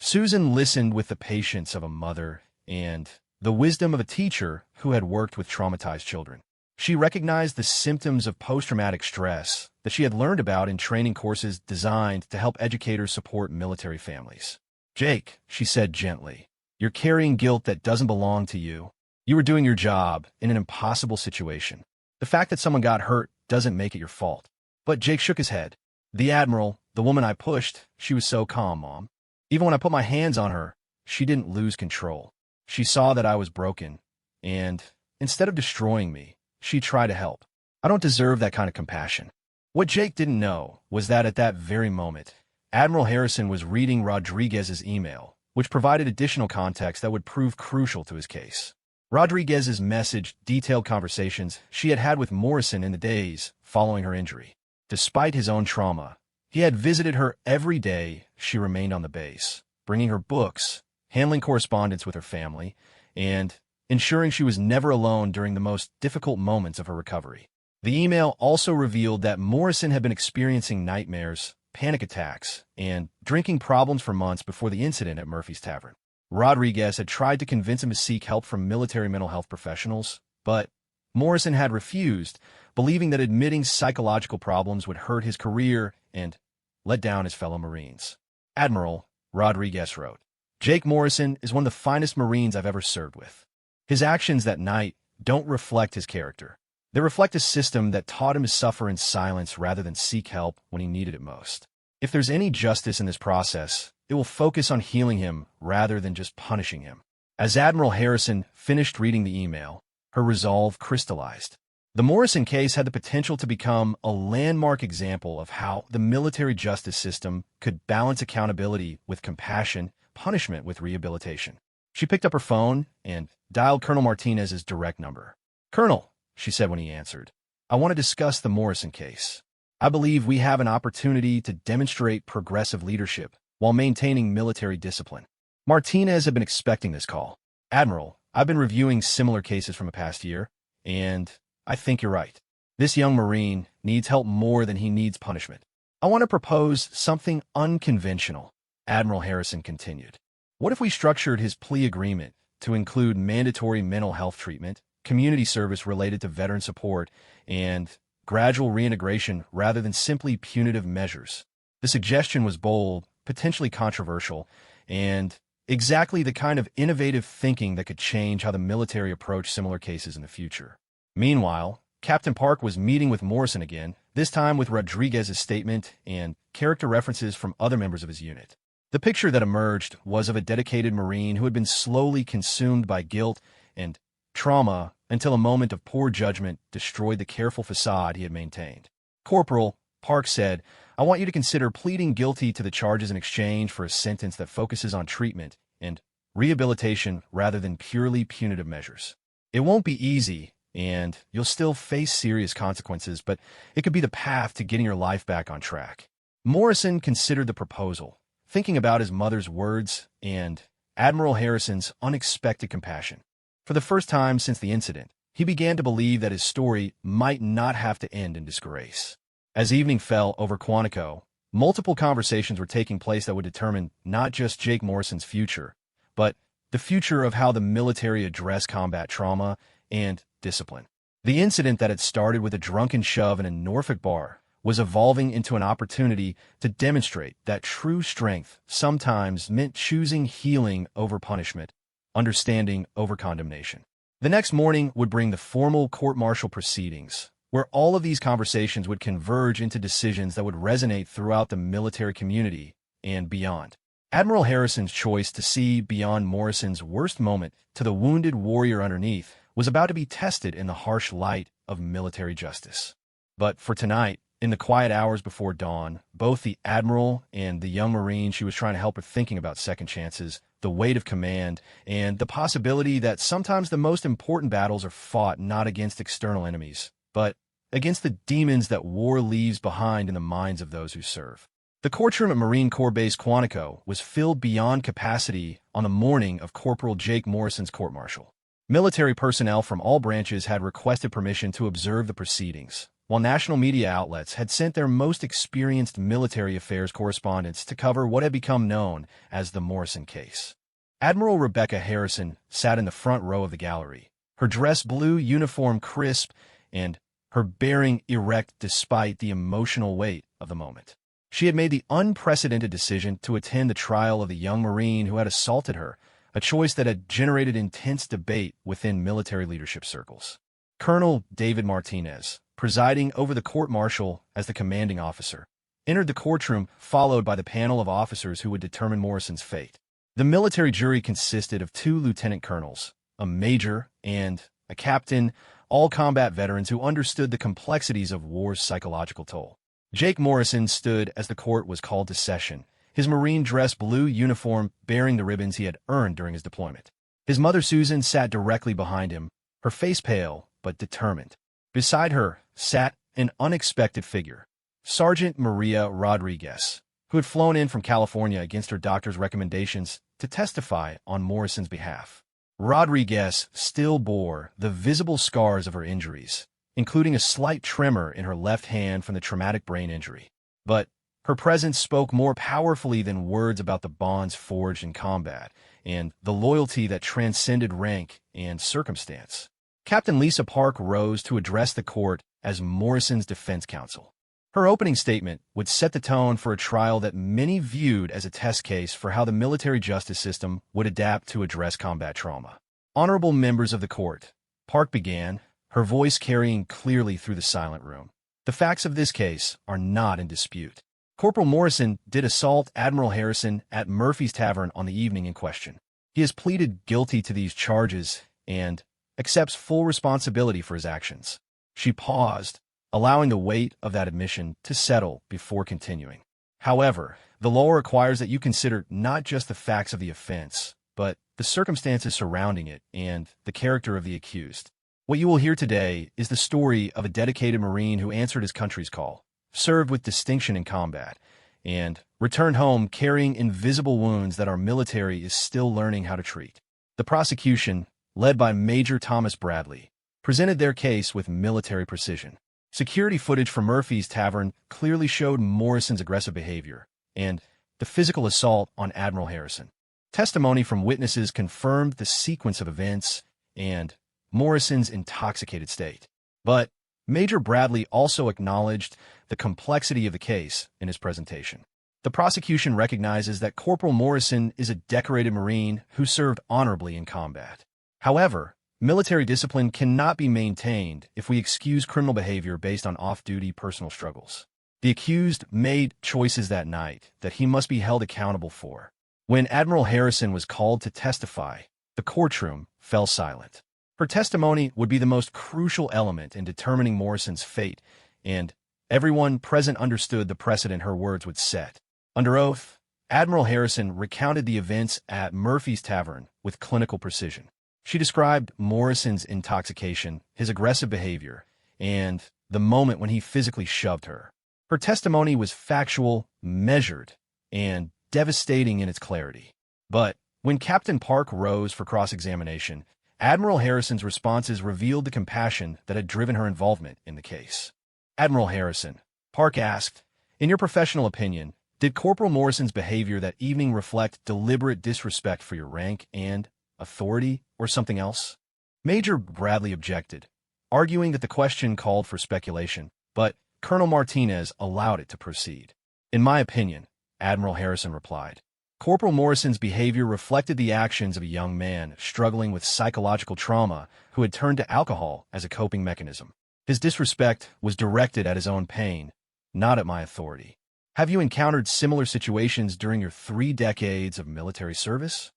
Susan listened with the patience of a mother and the wisdom of a teacher who had worked with traumatized children. She recognized the symptoms of post-traumatic stress that she had learned about in training courses designed to help educators support military families. "Jake," she said gently, "you're carrying guilt that doesn't belong to you. You were doing your job in an impossible situation. The fact that someone got hurt doesn't make it your fault." But Jake shook his head. "The Admiral, the woman I pushed, she was so calm, Mom. Even when I put my hands on her, she didn't lose control. She saw that I was broken, and instead of destroying me, she tried to help. I don't deserve that kind of compassion." What Jake didn't know was that at that very moment, Admiral Harrison was reading Rodriguez's email, which provided additional context that would prove crucial to his case. Rodriguez's message detailed conversations she had had with Morrison in the days following her injury. Despite his own trauma, he had visited her every day she remained on the base, bringing her books, handling correspondence with her family, and ensuring she was never alone during the most difficult moments of her recovery. The email also revealed that Morrison had been experiencing nightmares, panic attacks, and drinking problems for months before the incident at Murphy's Tavern. Rodriguez had tried to convince him to seek help from military mental health professionals, but Morrison had refused, believing that admitting psychological problems would hurt his career and let down his fellow Marines. "Admiral," Rodriguez wrote, "Jake Morrison is one of the finest Marines I've ever served with. His actions that night don't reflect his character. They reflect a system that taught him to suffer in silence rather than seek help when he needed it most. If there's any justice in this process, it will focus on healing him rather than just punishing him." As Admiral Harrison finished reading the email, her resolve crystallized. The Morrison case had the potential to become a landmark example of how the military justice system could balance accountability with compassion, punishment with rehabilitation. She picked up her phone and dialed Colonel Martinez's direct number. "Colonel," she said when he answered. "I want to discuss the Morrison case. I believe we have an opportunity to demonstrate progressive leadership while maintaining military discipline." Martinez had been expecting this call. "Admiral, I've been reviewing similar cases from the past year, and I think you're right. This young Marine needs help more than he needs punishment. I want to propose something unconventional," Admiral Harrison continued. "What if we structured his plea agreement to include mandatory mental health treatment, community service related to veteran support, and gradual reintegration rather than simply punitive measures?" The suggestion was bold, potentially controversial, and exactly the kind of innovative thinking that could change how the military approached similar cases in the future. Meanwhile, Captain Park was meeting with Morrison again, this time with Rodriguez's statement and character references from other members of his unit. The picture that emerged was of a dedicated Marine who had been slowly consumed by guilt and trauma until a moment of poor judgment destroyed the careful facade he had maintained. "Corporal," Park said, "I want you to consider pleading guilty to the charges in exchange for a sentence that focuses on treatment and rehabilitation rather than purely punitive measures. It won't be easy, and you'll still face serious consequences, but it could be the path to getting your life back on track." Morrison considered the proposal, thinking about his mother's words and Admiral Harrison's unexpected compassion. For the first time since the incident, he began to believe that his story might not have to end in disgrace. As evening fell over Quantico, multiple conversations were taking place that would determine not just Jake Morrison's future, but the future of how the military addressed combat trauma and discipline. The incident that had started with a drunken shove in a Norfolk bar was evolving into an opportunity to demonstrate that true strength sometimes meant choosing healing over punishment, understanding over condemnation. The next morning would bring the formal court-martial proceedings, where all of these conversations would converge into decisions that would resonate throughout the military community and beyond. Admiral Harrison's choice to see beyond Morrison's worst moment to the wounded warrior underneath was about to be tested in the harsh light of military justice. But for tonight, in the quiet hours before dawn, both the Admiral and the young Marine she was trying to help were thinking about second chances, the weight of command, and the possibility that sometimes the most important battles are fought not against external enemies, but against the demons that war leaves behind in the minds of those who serve. The courtroom at Marine Corps Base Quantico was filled beyond capacity on the morning of Corporal Jake Morrison's court-martial. Military personnel from all branches had requested permission to observe the proceedings, while national media outlets had sent their most experienced military affairs correspondents to cover what had become known as the Morrison case. Admiral Rebecca Harrison sat in the front row of the gallery, her dress blue uniform crisp and her bearing erect despite the emotional weight of the moment. She had made the unprecedented decision to attend the trial of the young Marine who had assaulted her, a choice that had generated intense debate within military leadership circles. Colonel David Martinez, presiding over the court-martial as the commanding officer, entered the courtroom followed by the panel of officers who would determine Morrison's fate. The military jury consisted of 2 lieutenant colonels, a major, and a captain, all combat veterans who understood the complexities of war's psychological toll. Jake Morrison stood as the court was called to session, his Marine dress blue uniform bearing the ribbons he had earned during his deployment. His mother Susan sat directly behind him, her face pale but determined. Beside her sat an unexpected figure, Sergeant Maria Rodriguez, who had flown in from California against her doctor's recommendations to testify on Morrison's behalf. Rodriguez still bore the visible scars of her injuries, including a slight tremor in her left hand from the traumatic brain injury. But her presence spoke more powerfully than words about the bonds forged in combat and the loyalty that transcended rank and circumstance. Captain Lisa Park rose to address the court as Morrison's defense counsel. Her opening statement would set the tone for a trial that many viewed as a test case for how the military justice system would adapt to address combat trauma. "Honorable members of the court," Park began, her voice carrying clearly through the silent room. "The facts of this case are not in dispute. Corporal Morrison did assault Admiral Harrison at Murphy's Tavern on the evening in question. He has pleaded guilty to these charges and accepts full responsibility for his actions." She paused, allowing the weight of that admission to settle before continuing. "However, the law requires that you consider not just the facts of the offense, but the circumstances surrounding it and the character of the accused. What you will hear today is the story of a dedicated Marine who answered his country's call, served with distinction in combat, and returned home carrying invisible wounds that our military is still learning how to treat. The prosecution, led by Major Thomas Bradley, presented their case with military precision. Security footage from Murphy's Tavern clearly showed Morrison's aggressive behavior and the physical assault on Admiral Harrison. Testimony from witnesses confirmed the sequence of events and Morrison's intoxicated state. But Major Bradley also acknowledged the complexity of the case in his presentation. The prosecution recognizes that Corporal Morrison is a decorated Marine who served honorably in combat. However, military discipline cannot be maintained if we excuse criminal behavior based on off-duty personal struggles. The accused made choices that night that he must be held accountable for. When Admiral Harrison was called to testify, the courtroom fell silent. Her testimony would be the most crucial element in determining Morrison's fate, and everyone present understood the precedent her words would set. Under oath, Admiral Harrison recounted the events at Murphy's Tavern with clinical precision. She described Morrison's intoxication, his aggressive behavior, and the moment when he physically shoved her. Her testimony was factual, measured, and devastating in its clarity. But when Captain Park rose for cross-examination, Admiral Harrison's responses revealed the compassion that had driven her involvement in the case. Admiral Harrison, Park asked, in your professional opinion, did Corporal Morrison's behavior that evening reflect deliberate disrespect for your rank and authority, or something else? Major Bradley objected, arguing that the question called for speculation, but Colonel Martinez allowed it to proceed. In my opinion, Admiral Harrison replied, Corporal Morrison's behavior reflected the actions of a young man struggling with psychological trauma who had turned to alcohol as a coping mechanism. His disrespect was directed at his own pain, not at my authority. Have you encountered similar situations during your 3 decades of military service?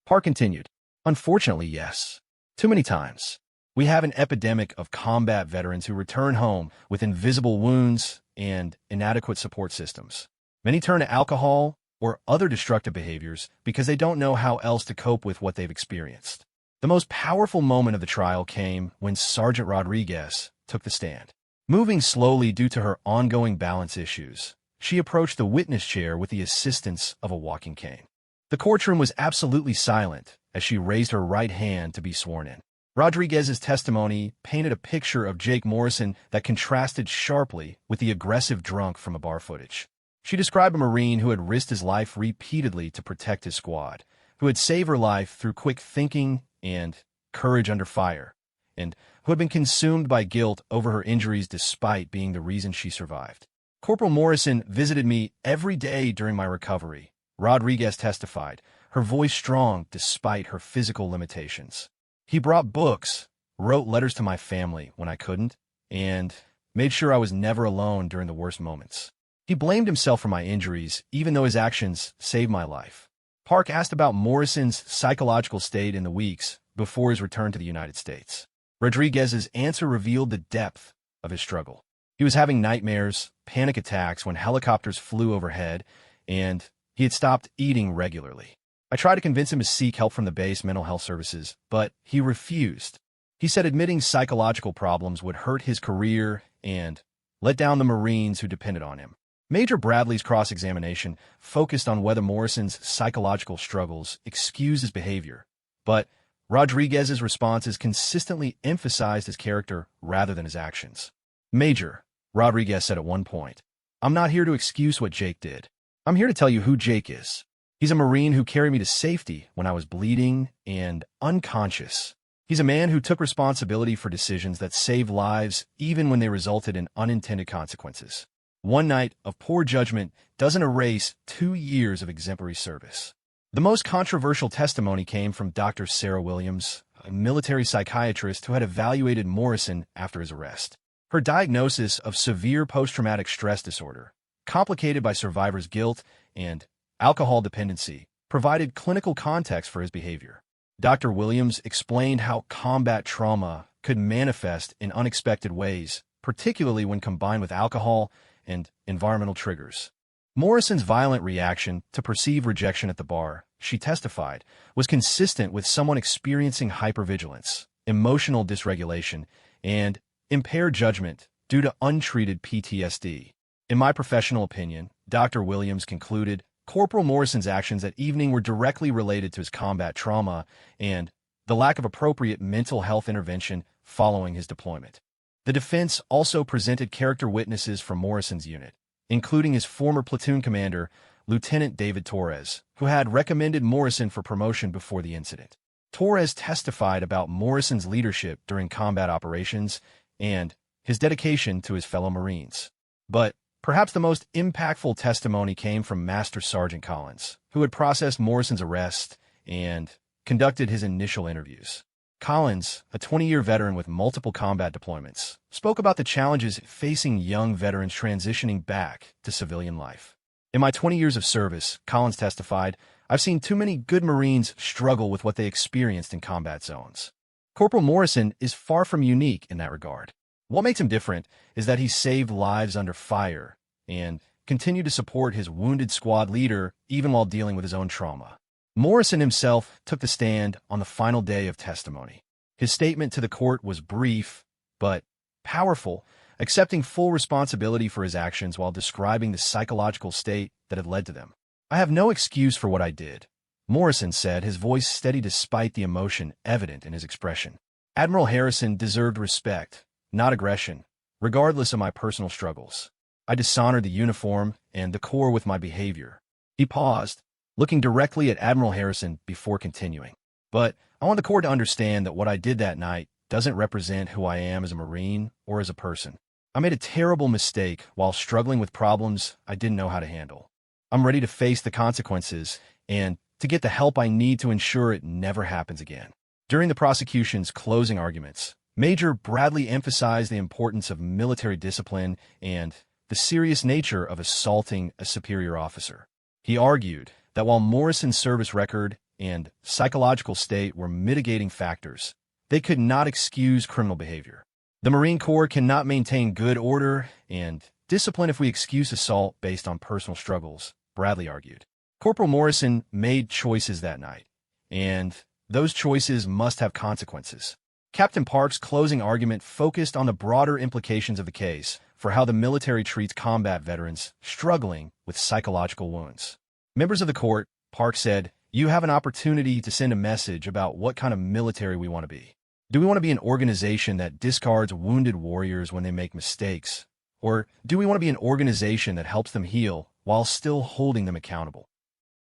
Park continued, unfortunately, yes. Too many times. We have an epidemic of combat veterans who return home with invisible wounds and inadequate support systems. Many turn to alcohol or other destructive behaviors because they don't know how else to cope with what they've experienced. The most powerful moment of the trial came when Sergeant Rodriguez took the stand. Moving slowly due to her ongoing balance issues, she approached the witness chair with the assistance of a walking cane. The courtroom was absolutely silent as she raised her right hand to be sworn in. Rodriguez's testimony painted a picture of Jake Morrison that contrasted sharply with the aggressive drunk from a bar footage. She described a Marine who had risked his life repeatedly to protect his squad, who had saved her life through quick thinking and courage under fire, and who had been consumed by guilt over her injuries despite being the reason she survived. Corporal Morrison visited me every day during my recovery, Rodriguez testified, her voice strong despite her physical limitations. He brought books, wrote letters to my family when I couldn't, and made sure I was never alone during the worst moments. He blamed himself for my injuries, even though his actions saved my life. Park asked about Morrison's psychological state in the weeks before his return to the United States. Rodriguez's answer revealed the depth of his struggle. He was having nightmares, panic attacks when helicopters flew overhead, and he had stopped eating regularly. I tried to convince him to seek help from the base mental health services, but he refused. He said admitting psychological problems would hurt his career and let down the Marines who depended on him. Major Bradley's cross-examination focused on whether Morrison's psychological struggles excused his behavior, but Rodriguez's responses consistently emphasized his character rather than his actions. Major, Rodriguez said at one point, I'm not here to excuse what Jake did. I'm here to tell you who Jake is. He's a Marine who carried me to safety when I was bleeding and unconscious. He's a man who took responsibility for decisions that saved lives even when they resulted in unintended consequences. One night of poor judgment doesn't erase 2 years of exemplary service. The most controversial testimony came from Dr. Sarah Williams, a military psychiatrist who had evaluated Morrison after his arrest. Her diagnosis of severe post-traumatic stress disorder, complicated by survivor's guilt and alcohol dependency, provided clinical context for his behavior. Dr. Williams explained how combat trauma could manifest in unexpected ways, particularly when combined with alcohol and environmental triggers. Morrison's violent reaction to perceived rejection at the bar, she testified, was consistent with someone experiencing hypervigilance, emotional dysregulation, and impaired judgment due to untreated PTSD. In my professional opinion, Dr. Williams concluded Corporal Morrison's actions that evening were directly related to his combat trauma and the lack of appropriate mental health intervention following his deployment. The defense also presented character witnesses from Morrison's unit, including his former platoon commander, Lieutenant David Torres, who had recommended Morrison for promotion before the incident. Torres testified about Morrison's leadership during combat operations and his dedication to his fellow Marines. But perhaps the most impactful testimony came from Master Sergeant Collins, who had processed Morrison's arrest and conducted his initial interviews. Collins, a 20-year veteran with multiple combat deployments, spoke about the challenges facing young veterans transitioning back to civilian life. In my 20 years of service, Collins testified, I've seen too many good Marines struggle with what they experienced in combat zones. Corporal Morrison is far from unique in that regard. What makes him different is that he saved lives under fire and continued to support his wounded squad leader even while dealing with his own trauma. Morrison himself took the stand on the final day of testimony. His statement to the court was brief, but powerful, accepting full responsibility for his actions while describing the psychological state that had led to them. I have no excuse for what I did, Morrison said, his voice steady despite the emotion evident in his expression. Admiral Harrison deserved respect, not aggression, regardless of my personal struggles. I dishonored the uniform and the Corps with my behavior. He paused, looking directly at Admiral Harrison before continuing. But I want the Corps to understand that what I did that night doesn't represent who I am as a Marine or as a person. I made a terrible mistake while struggling with problems I didn't know how to handle. I'm ready to face the consequences and to get the help I need to ensure it never happens again. During the prosecution's closing arguments, Major Bradley emphasized the importance of military discipline and the serious nature of assaulting a superior officer. He argued that while Morrison's service record and psychological state were mitigating factors, they could not excuse criminal behavior. The Marine Corps cannot maintain good order and discipline if we excuse assault based on personal struggles, Bradley argued. Corporal Morrison made choices that night, and those choices must have consequences. Captain Park's closing argument focused on the broader implications of the case for how the military treats combat veterans struggling with psychological wounds. Members of the court, Park said, you have an opportunity to send a message about what kind of military we want to be. Do we want to be an organization that discards wounded warriors when they make mistakes? Or do we want to be an organization that helps them heal while still holding them accountable?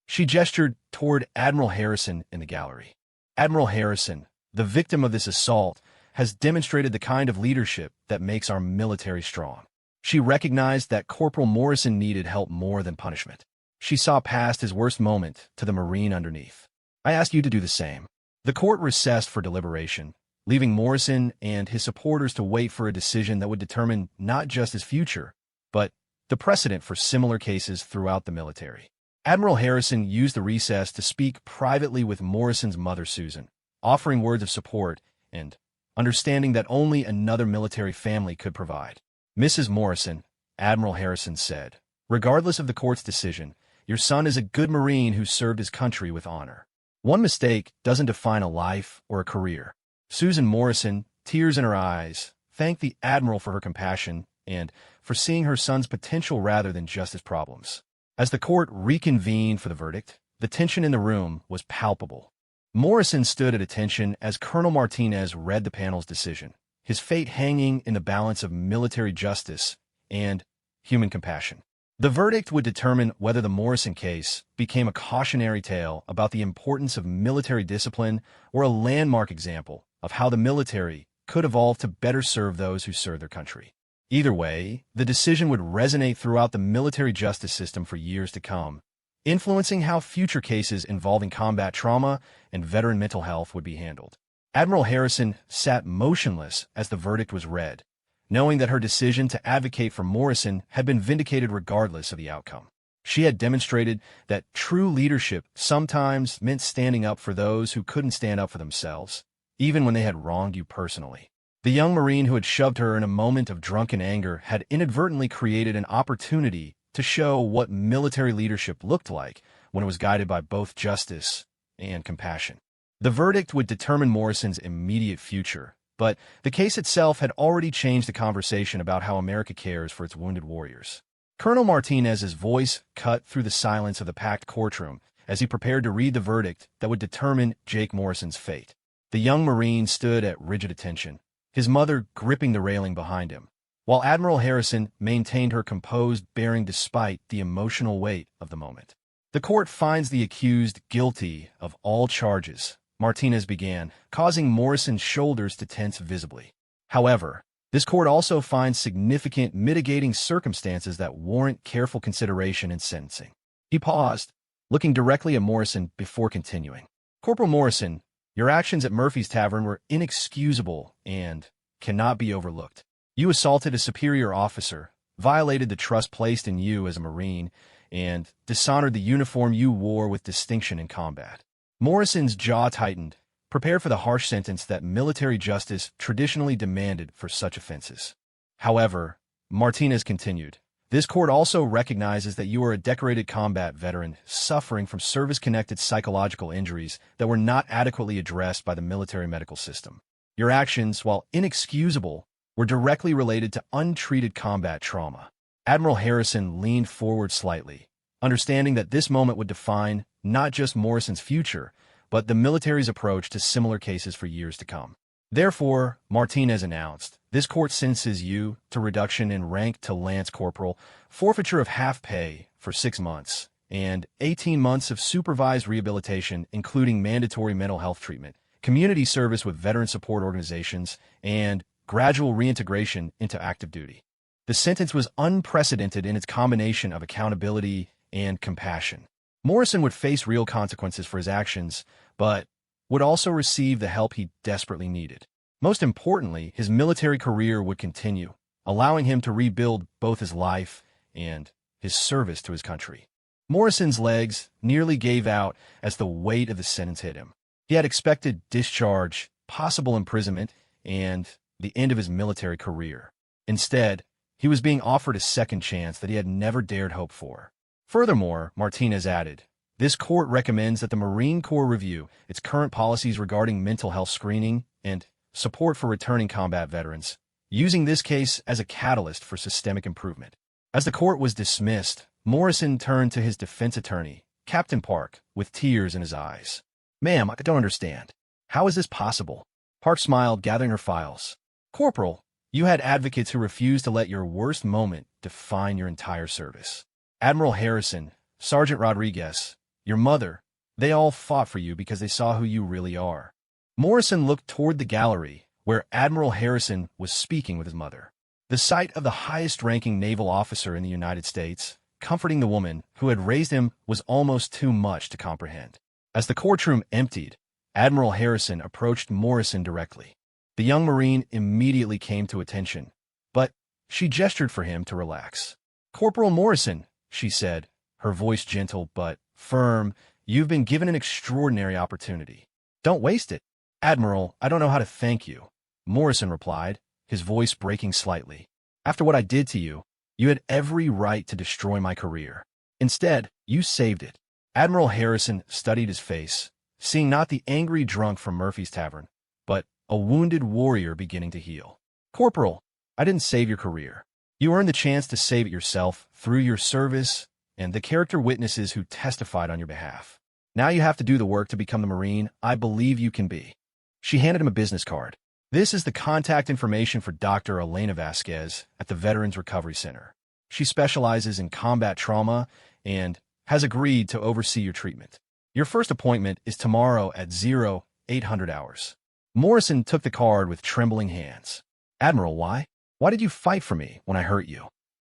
She gestured toward Admiral Harrison in the gallery. Admiral Harrison, the victim of this assault, has demonstrated the kind of leadership that makes our military strong. She recognized that Corporal Morrison needed help more than punishment. She saw past his worst moment to the Marine underneath. I ask you to do the same. The court recessed for deliberation, leaving Morrison and his supporters to wait for a decision that would determine not just his future, but the precedent for similar cases throughout the military. Admiral Harrison used the recess to speak privately with Morrison's mother, Susan, offering words of support and understanding that only another military family could provide. Mrs. Morrison, Admiral Harrison said, regardless of the court's decision, your son is a good Marine who served his country with honor. One mistake doesn't define a life or a career. Susan Morrison, tears in her eyes, thanked the Admiral for her compassion and for seeing her son's potential rather than just his problems. As the court reconvened for the verdict, the tension in the room was palpable. Morrison stood at attention as Colonel Martinez read the panel's decision, his fate hanging in the balance of military justice and human compassion. The verdict would determine whether the Morrison case became a cautionary tale about the importance of military discipline or a landmark example of how the military could evolve to better serve those who serve their country. Either way, the decision would resonate throughout the military justice system for years to come, influencing how future cases involving combat trauma and veteran mental health would be handled. Admiral Harrison sat motionless as the verdict was read, knowing that her decision to advocate for Morrison had been vindicated regardless of the outcome. She had demonstrated that true leadership sometimes meant standing up for those who couldn't stand up for themselves, even when they had wronged you personally. The young Marine who had shoved her in a moment of drunken anger had inadvertently created an opportunity to show what military leadership looked like when it was guided by both justice and compassion. The verdict would determine Morrison's immediate future, but the case itself had already changed the conversation about how America cares for its wounded warriors. Colonel Martinez's voice cut through the silence of the packed courtroom as he prepared to read the verdict that would determine Jake Morrison's fate. The young Marine stood at rigid attention, his mother gripping the railing behind him, while Admiral Harrison maintained her composed bearing despite the emotional weight of the moment. "The court finds the accused guilty of all charges," Martinez began, causing Morrison's shoulders to tense visibly. "However, this court also finds significant mitigating circumstances that warrant careful consideration in sentencing." He paused, looking directly at Morrison before continuing. "Corporal Morrison, your actions at Murphy's Tavern were inexcusable and cannot be overlooked. You assaulted a superior officer, violated the trust placed in you as a Marine, and dishonored the uniform you wore with distinction in combat." Morrison's jaw tightened, prepared for the harsh sentence that military justice traditionally demanded for such offenses. "However," Martinez continued, "this court also recognizes that you are a decorated combat veteran suffering from service-connected psychological injuries that were not adequately addressed by the military medical system. Your actions, while inexcusable, were directly related to untreated combat trauma." Admiral Harrison leaned forward slightly, understanding that this moment would define not just Morrison's future, but the military's approach to similar cases for years to come. "Therefore," Martinez announced, "this court sentences you to reduction in rank to Lance Corporal, forfeiture of half pay for 6 months, and 18 months of supervised rehabilitation, including mandatory mental health treatment, community service with veteran support organizations, and gradual reintegration into active duty." The sentence was unprecedented in its combination of accountability and compassion. Morrison would face real consequences for his actions, but would also receive the help he desperately needed. Most importantly, his military career would continue, allowing him to rebuild both his life and his service to his country. Morrison's legs nearly gave out as the weight of the sentence hit him. He had expected discharge, possible imprisonment, and the end of his military career. Instead, he was being offered a second chance that he had never dared hope for. Furthermore, Martinez added, "This court recommends that the Marine Corps review its current policies regarding mental health screening and support for returning combat veterans, using this case as a catalyst for systemic improvement." As the court was dismissed, Morrison turned to his defense attorney, Captain Park, with tears in his eyes. "Ma'am, I don't understand. How is this possible?" Park smiled, gathering her files. "Corporal, you had advocates who refused to let your worst moment define your entire service. Admiral Harrison, Sergeant Rodriguez, your mother, they all fought for you because they saw who you really are." Morrison looked toward the gallery, where Admiral Harrison was speaking with his mother. The sight of the highest-ranking naval officer in the United States, comforting the woman who had raised him, was almost too much to comprehend. As the courtroom emptied, Admiral Harrison approached Morrison directly. The young Marine immediately came to attention, but she gestured for him to relax. "Corporal Morrison," she said, her voice gentle but firm, "you've been given an extraordinary opportunity. Don't waste it." "Admiral, I don't know how to thank you," Morrison replied, his voice breaking slightly. "After what I did to you, you had every right to destroy my career. Instead, you saved it." Admiral Harrison studied his face, seeing not the angry drunk from Murphy's Tavern, but a wounded warrior beginning to heal. "Corporal, I didn't save your career. You earned the chance to save it yourself through your service and the character witnesses who testified on your behalf. Now you have to do the work to become the Marine I believe you can be." She handed him a business card. "This is the contact information for Dr. Elena Vasquez at the Veterans Recovery Center. She specializes in combat trauma and has agreed to oversee your treatment. Your first appointment is tomorrow at 0800 hours. Morrison took the card with trembling hands. "Admiral, why? Why did you fight for me when I hurt you?"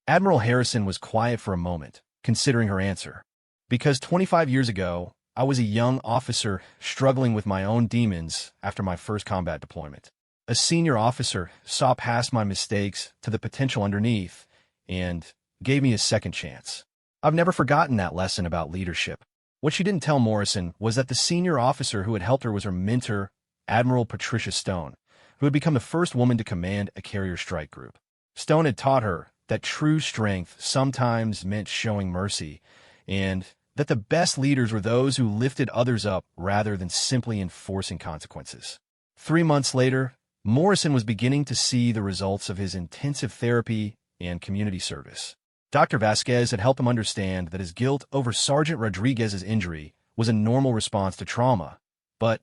Admiral Harrison was quiet for a moment, considering her answer. "Because 25 years ago, I was a young officer struggling with my own demons after my first combat deployment. A senior officer saw past my mistakes to the potential underneath and gave me a second chance. I've never forgotten that lesson about leadership." What she didn't tell Morrison was that the senior officer who had helped her was her mentor, Admiral Patricia Stone, who had become the first woman to command a carrier strike group. Stone had taught her that true strength sometimes meant showing mercy, and that the best leaders were those who lifted others up rather than simply enforcing consequences. 3 months later, Morrison was beginning to see the results of his intensive therapy and community service. Dr. Vasquez had helped him understand that his guilt over Sergeant Rodriguez's injury was a normal response to trauma, but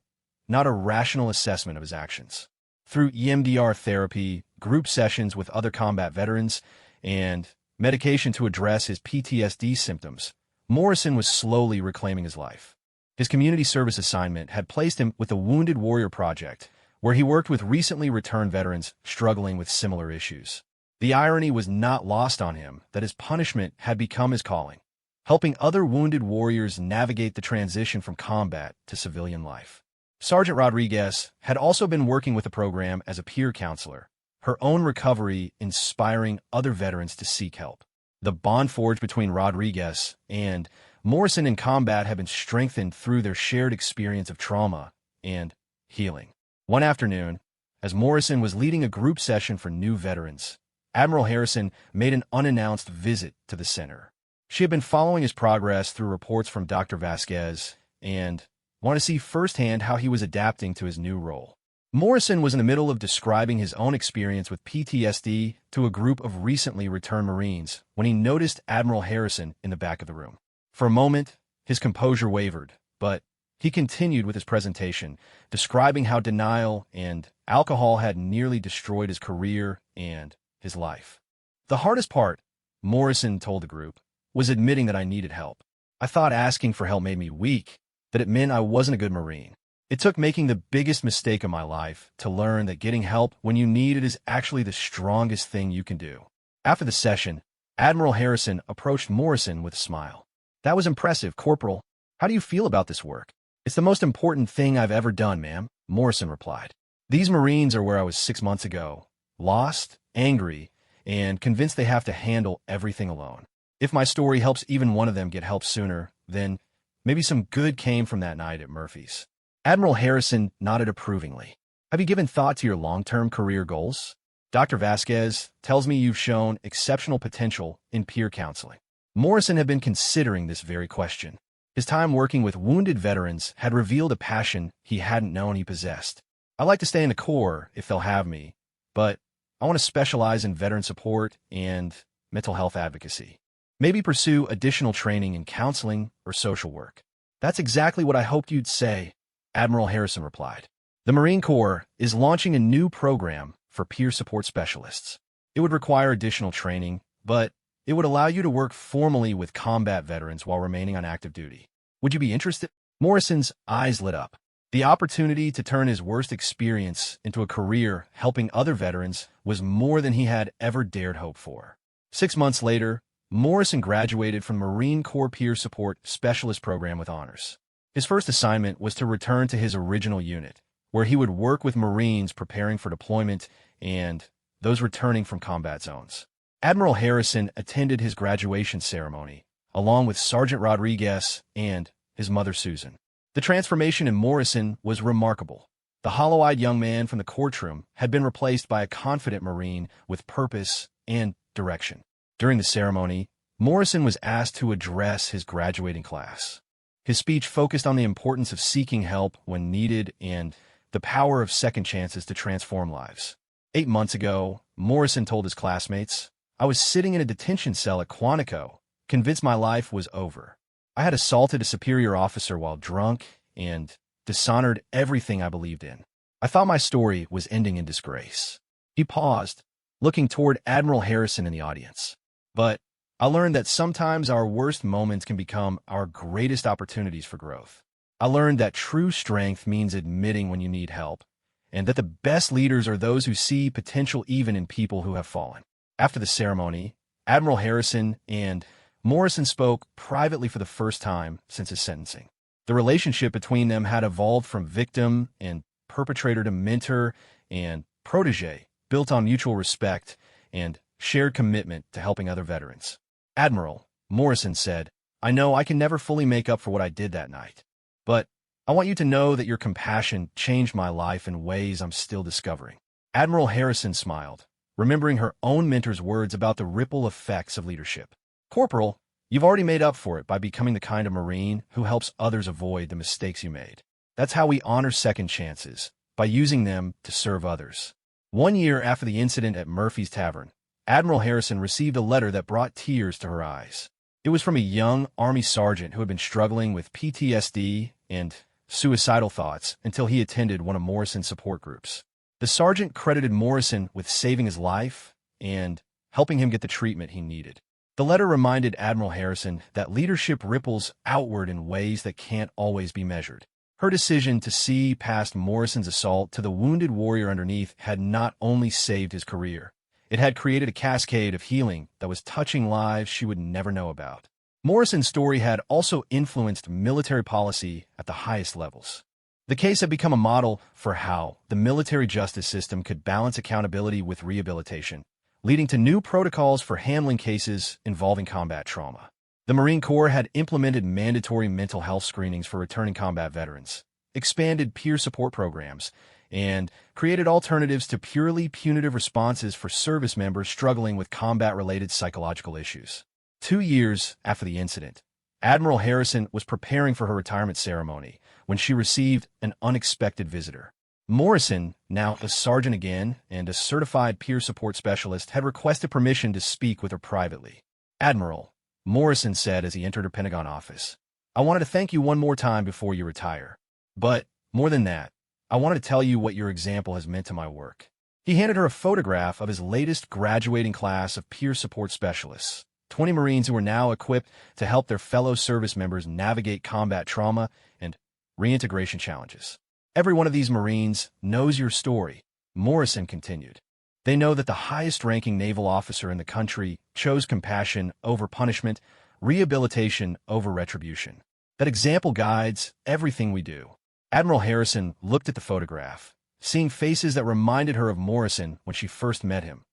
not a rational assessment of his actions. Through EMDR therapy, group sessions with other combat veterans, and medication to address his PTSD symptoms, Morrison was slowly reclaiming his life. His community service assignment had placed him with the Wounded Warrior Project, where he worked with recently returned veterans struggling with similar issues. The irony was not lost on him that his punishment had become his calling, helping other wounded warriors navigate the transition from combat to civilian life. Sergeant Rodriguez had also been working with the program as a peer counselor, her own recovery inspiring other veterans to seek help. The bond forged between Rodriguez and Morrison in combat had been strengthened through their shared experience of trauma and healing. One afternoon, as Morrison was leading a group session for new veterans, Admiral Harrison made an unannounced visit to the center. She had been following his progress through reports from Dr. Vasquez and wanted to see firsthand how he was adapting to his new role. Morrison was in the middle of describing his own experience with PTSD to a group of recently returned Marines when he noticed Admiral Harrison in the back of the room. For a moment, his composure wavered, but he continued with his presentation, describing how denial and alcohol had nearly destroyed his career and his life. The hardest part, Morrison told the group, was admitting that I needed help. I thought asking for help made me weak, that it meant I wasn't a good Marine. It took making the biggest mistake of my life to learn that getting help when you need it is actually the strongest thing you can do. After the session, Admiral Harrison approached Morrison with a smile. "That was impressive, Corporal. How do you feel about this work?" "It's the most important thing I've ever done, ma'am," Morrison replied. "These Marines are where I was 6 months ago, lost, angry, and convinced they have to handle everything alone. If my story helps even one of them get help sooner, then maybe some good came from that night at Murphy's." Admiral Harrison nodded approvingly. "Have you given thought to your long-term career goals? Dr. Vasquez tells me you've shown exceptional potential in peer counseling." Morrison had been considering this very question. His time working with wounded veterans had revealed a passion he hadn't known he possessed. "I'd like to stay in the Corps if they'll have me, but I want to specialize in veteran support and mental health advocacy. Maybe pursue additional training in counseling or social work." "That's exactly what I hoped you'd say," Admiral Harrison replied. "The Marine Corps is launching a new program for peer support specialists. It would require additional training, but it would allow you to work formally with combat veterans while remaining on active duty. Would you be interested?" Morrison's eyes lit up. The opportunity to turn his worst experience into a career helping other veterans was more than he had ever dared hope for. 6 months later, Morrison graduated from the Marine Corps Peer Support Specialist Program with honors. His first assignment was to return to his original unit, where he would work with Marines preparing for deployment and those returning from combat zones. Admiral Harrison attended his graduation ceremony, along with Sergeant Rodriguez and his mother Susan. The transformation in Morrison was remarkable. The hollow-eyed young man from the courtroom had been replaced by a confident Marine with purpose and direction. During the ceremony, Morrison was asked to address his graduating class. His speech focused on the importance of seeking help when needed and the power of second chances to transform lives. 8 months ago, Morrison told his classmates, "I was sitting in a detention cell at Quantico, convinced my life was over. I had assaulted a superior officer while drunk and dishonored everything I believed in. I thought my story was ending in disgrace." He paused, looking toward Admiral Harrison in the audience. "But I learned that sometimes our worst moments can become our greatest opportunities for growth. I learned that true strength means admitting when you need help, and that the best leaders are those who see potential even in people who have fallen." After the ceremony, Admiral Harrison and Morrison spoke privately for the first time since his sentencing. The relationship between them had evolved from victim and perpetrator to mentor and protege, built on mutual respect and shared commitment to helping other veterans. "Admiral," Morrison said, "I know I can never fully make up for what I did that night, but I want you to know that your compassion changed my life in ways I'm still discovering." Admiral Harrison smiled, remembering her own mentor's words about the ripple effects of leadership. "Corporal, You've already made up for it by becoming the kind of Marine who helps others avoid the mistakes you made. That's how we honor second chances, by using them to serve others. 1 year after the incident at Murphy's Tavern, Admiral Harrison received a letter that brought tears to her eyes. It was from a young Army sergeant who had been struggling with PTSD and suicidal thoughts until he attended one of Morrison's support groups. The sergeant credited Morrison with saving his life and helping him get the treatment he needed. The letter reminded Admiral Harrison that leadership ripples outward in ways that can't always be measured. Her decision to see past Morrison's assault to the wounded warrior underneath had not only saved his career, it had created a cascade of healing that was touching lives she would never know about. Morrison's story had also influenced military policy at the highest levels. The case had become a model for how the military justice system could balance accountability with rehabilitation, leading to new protocols for handling cases involving combat trauma. The Marine Corps had implemented mandatory mental health screenings for returning combat veterans, expanded peer support programs, and created alternatives to purely punitive responses for service members struggling with combat-related psychological issues. 2 years after the incident, Admiral Harrison was preparing for her retirement ceremony when she received an unexpected visitor. Morrison, now a sergeant again and a certified peer support specialist, had requested permission to speak with her privately. "Admiral," Morrison said as he entered her Pentagon office, "I wanted to thank you one more time before you retire. But, more than that, I wanted to tell you what your example has meant to my work." He handed her a photograph of his latest graduating class of peer support specialists, 20 Marines who were now equipped to help their fellow service members navigate combat trauma and reintegration challenges. "Every one of these Marines knows your story," Morrison continued. "They know that the highest-ranking naval officer in the country chose compassion over punishment, rehabilitation over retribution. That example guides everything we do." Admiral Harrison looked at the photograph, seeing faces that reminded her of Morrison when she first met him.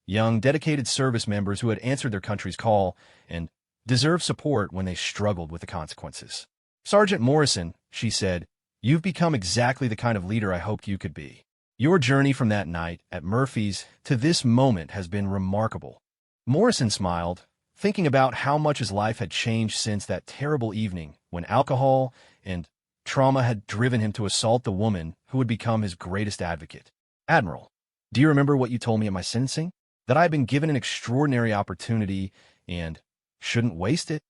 Young, dedicated service members who had answered their country's call and deserved support when they struggled with the consequences. "Sergeant Morrison," she said, "you've become exactly the kind of leader I hoped you could be. Your journey from that night at Murphy's to this moment has been remarkable." Morrison smiled, thinking about how much his life had changed since that terrible evening when alcohol and trauma had driven him to assault the woman who would become his greatest advocate. "Admiral, do you remember what you told me at my sentencing? That I had been given an extraordinary opportunity and shouldn't waste it?"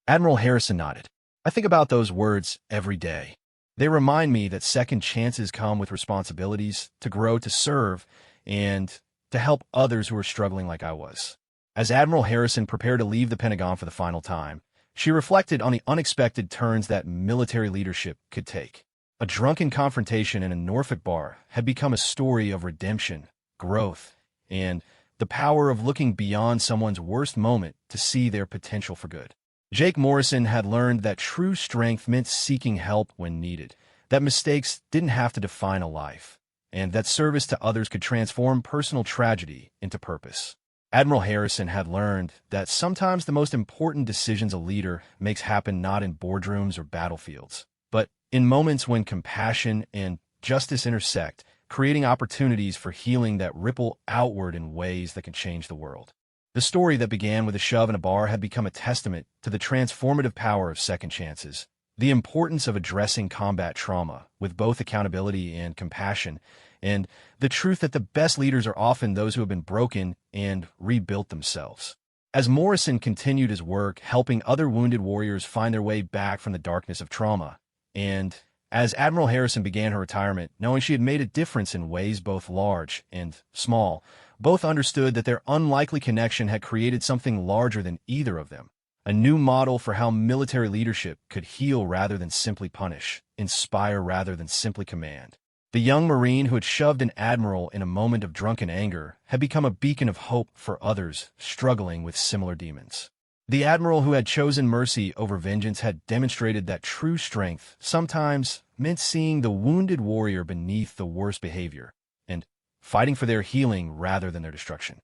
Admiral Harrison nodded. "I think about those words every day. They remind me that second chances come with responsibilities to grow, to serve, and to help others who are struggling like I was." As Admiral Harrison prepared to leave the Pentagon for the final time, she reflected on the unexpected turns that military leadership could take. A drunken confrontation in a Norfolk bar had become a story of redemption, growth, and the power of looking beyond someone's worst moment to see their potential for good. Jake Morrison had learned that true strength meant seeking help when needed, that mistakes didn't have to define a life, and that service to others could transform personal tragedy into purpose. Admiral Harrison had learned that sometimes the most important decisions a leader makes happen not in boardrooms or battlefields, but in moments when compassion and justice intersect, creating opportunities for healing that ripple outward in ways that can change the world. The story that began with a shove in a bar had become a testament to the transformative power of second chances, the importance of addressing combat trauma with both accountability and compassion, and the truth that the best leaders are often those who have been broken and rebuilt themselves. As Morrison continued his work helping other wounded warriors find their way back from the darkness of trauma, and as Admiral Harrison began her retirement, knowing she had made a difference in ways both large and small, both understood that their unlikely connection had created something larger than either of them, a new model for how military leadership could heal rather than simply punish, inspire rather than simply command. The young Marine who had shoved an admiral in a moment of drunken anger had become a beacon of hope for others struggling with similar demons. The admiral who had chosen mercy over vengeance had demonstrated that true strength sometimes meant seeing the wounded warrior beneath the worst behavior and fighting for their healing rather than their destruction.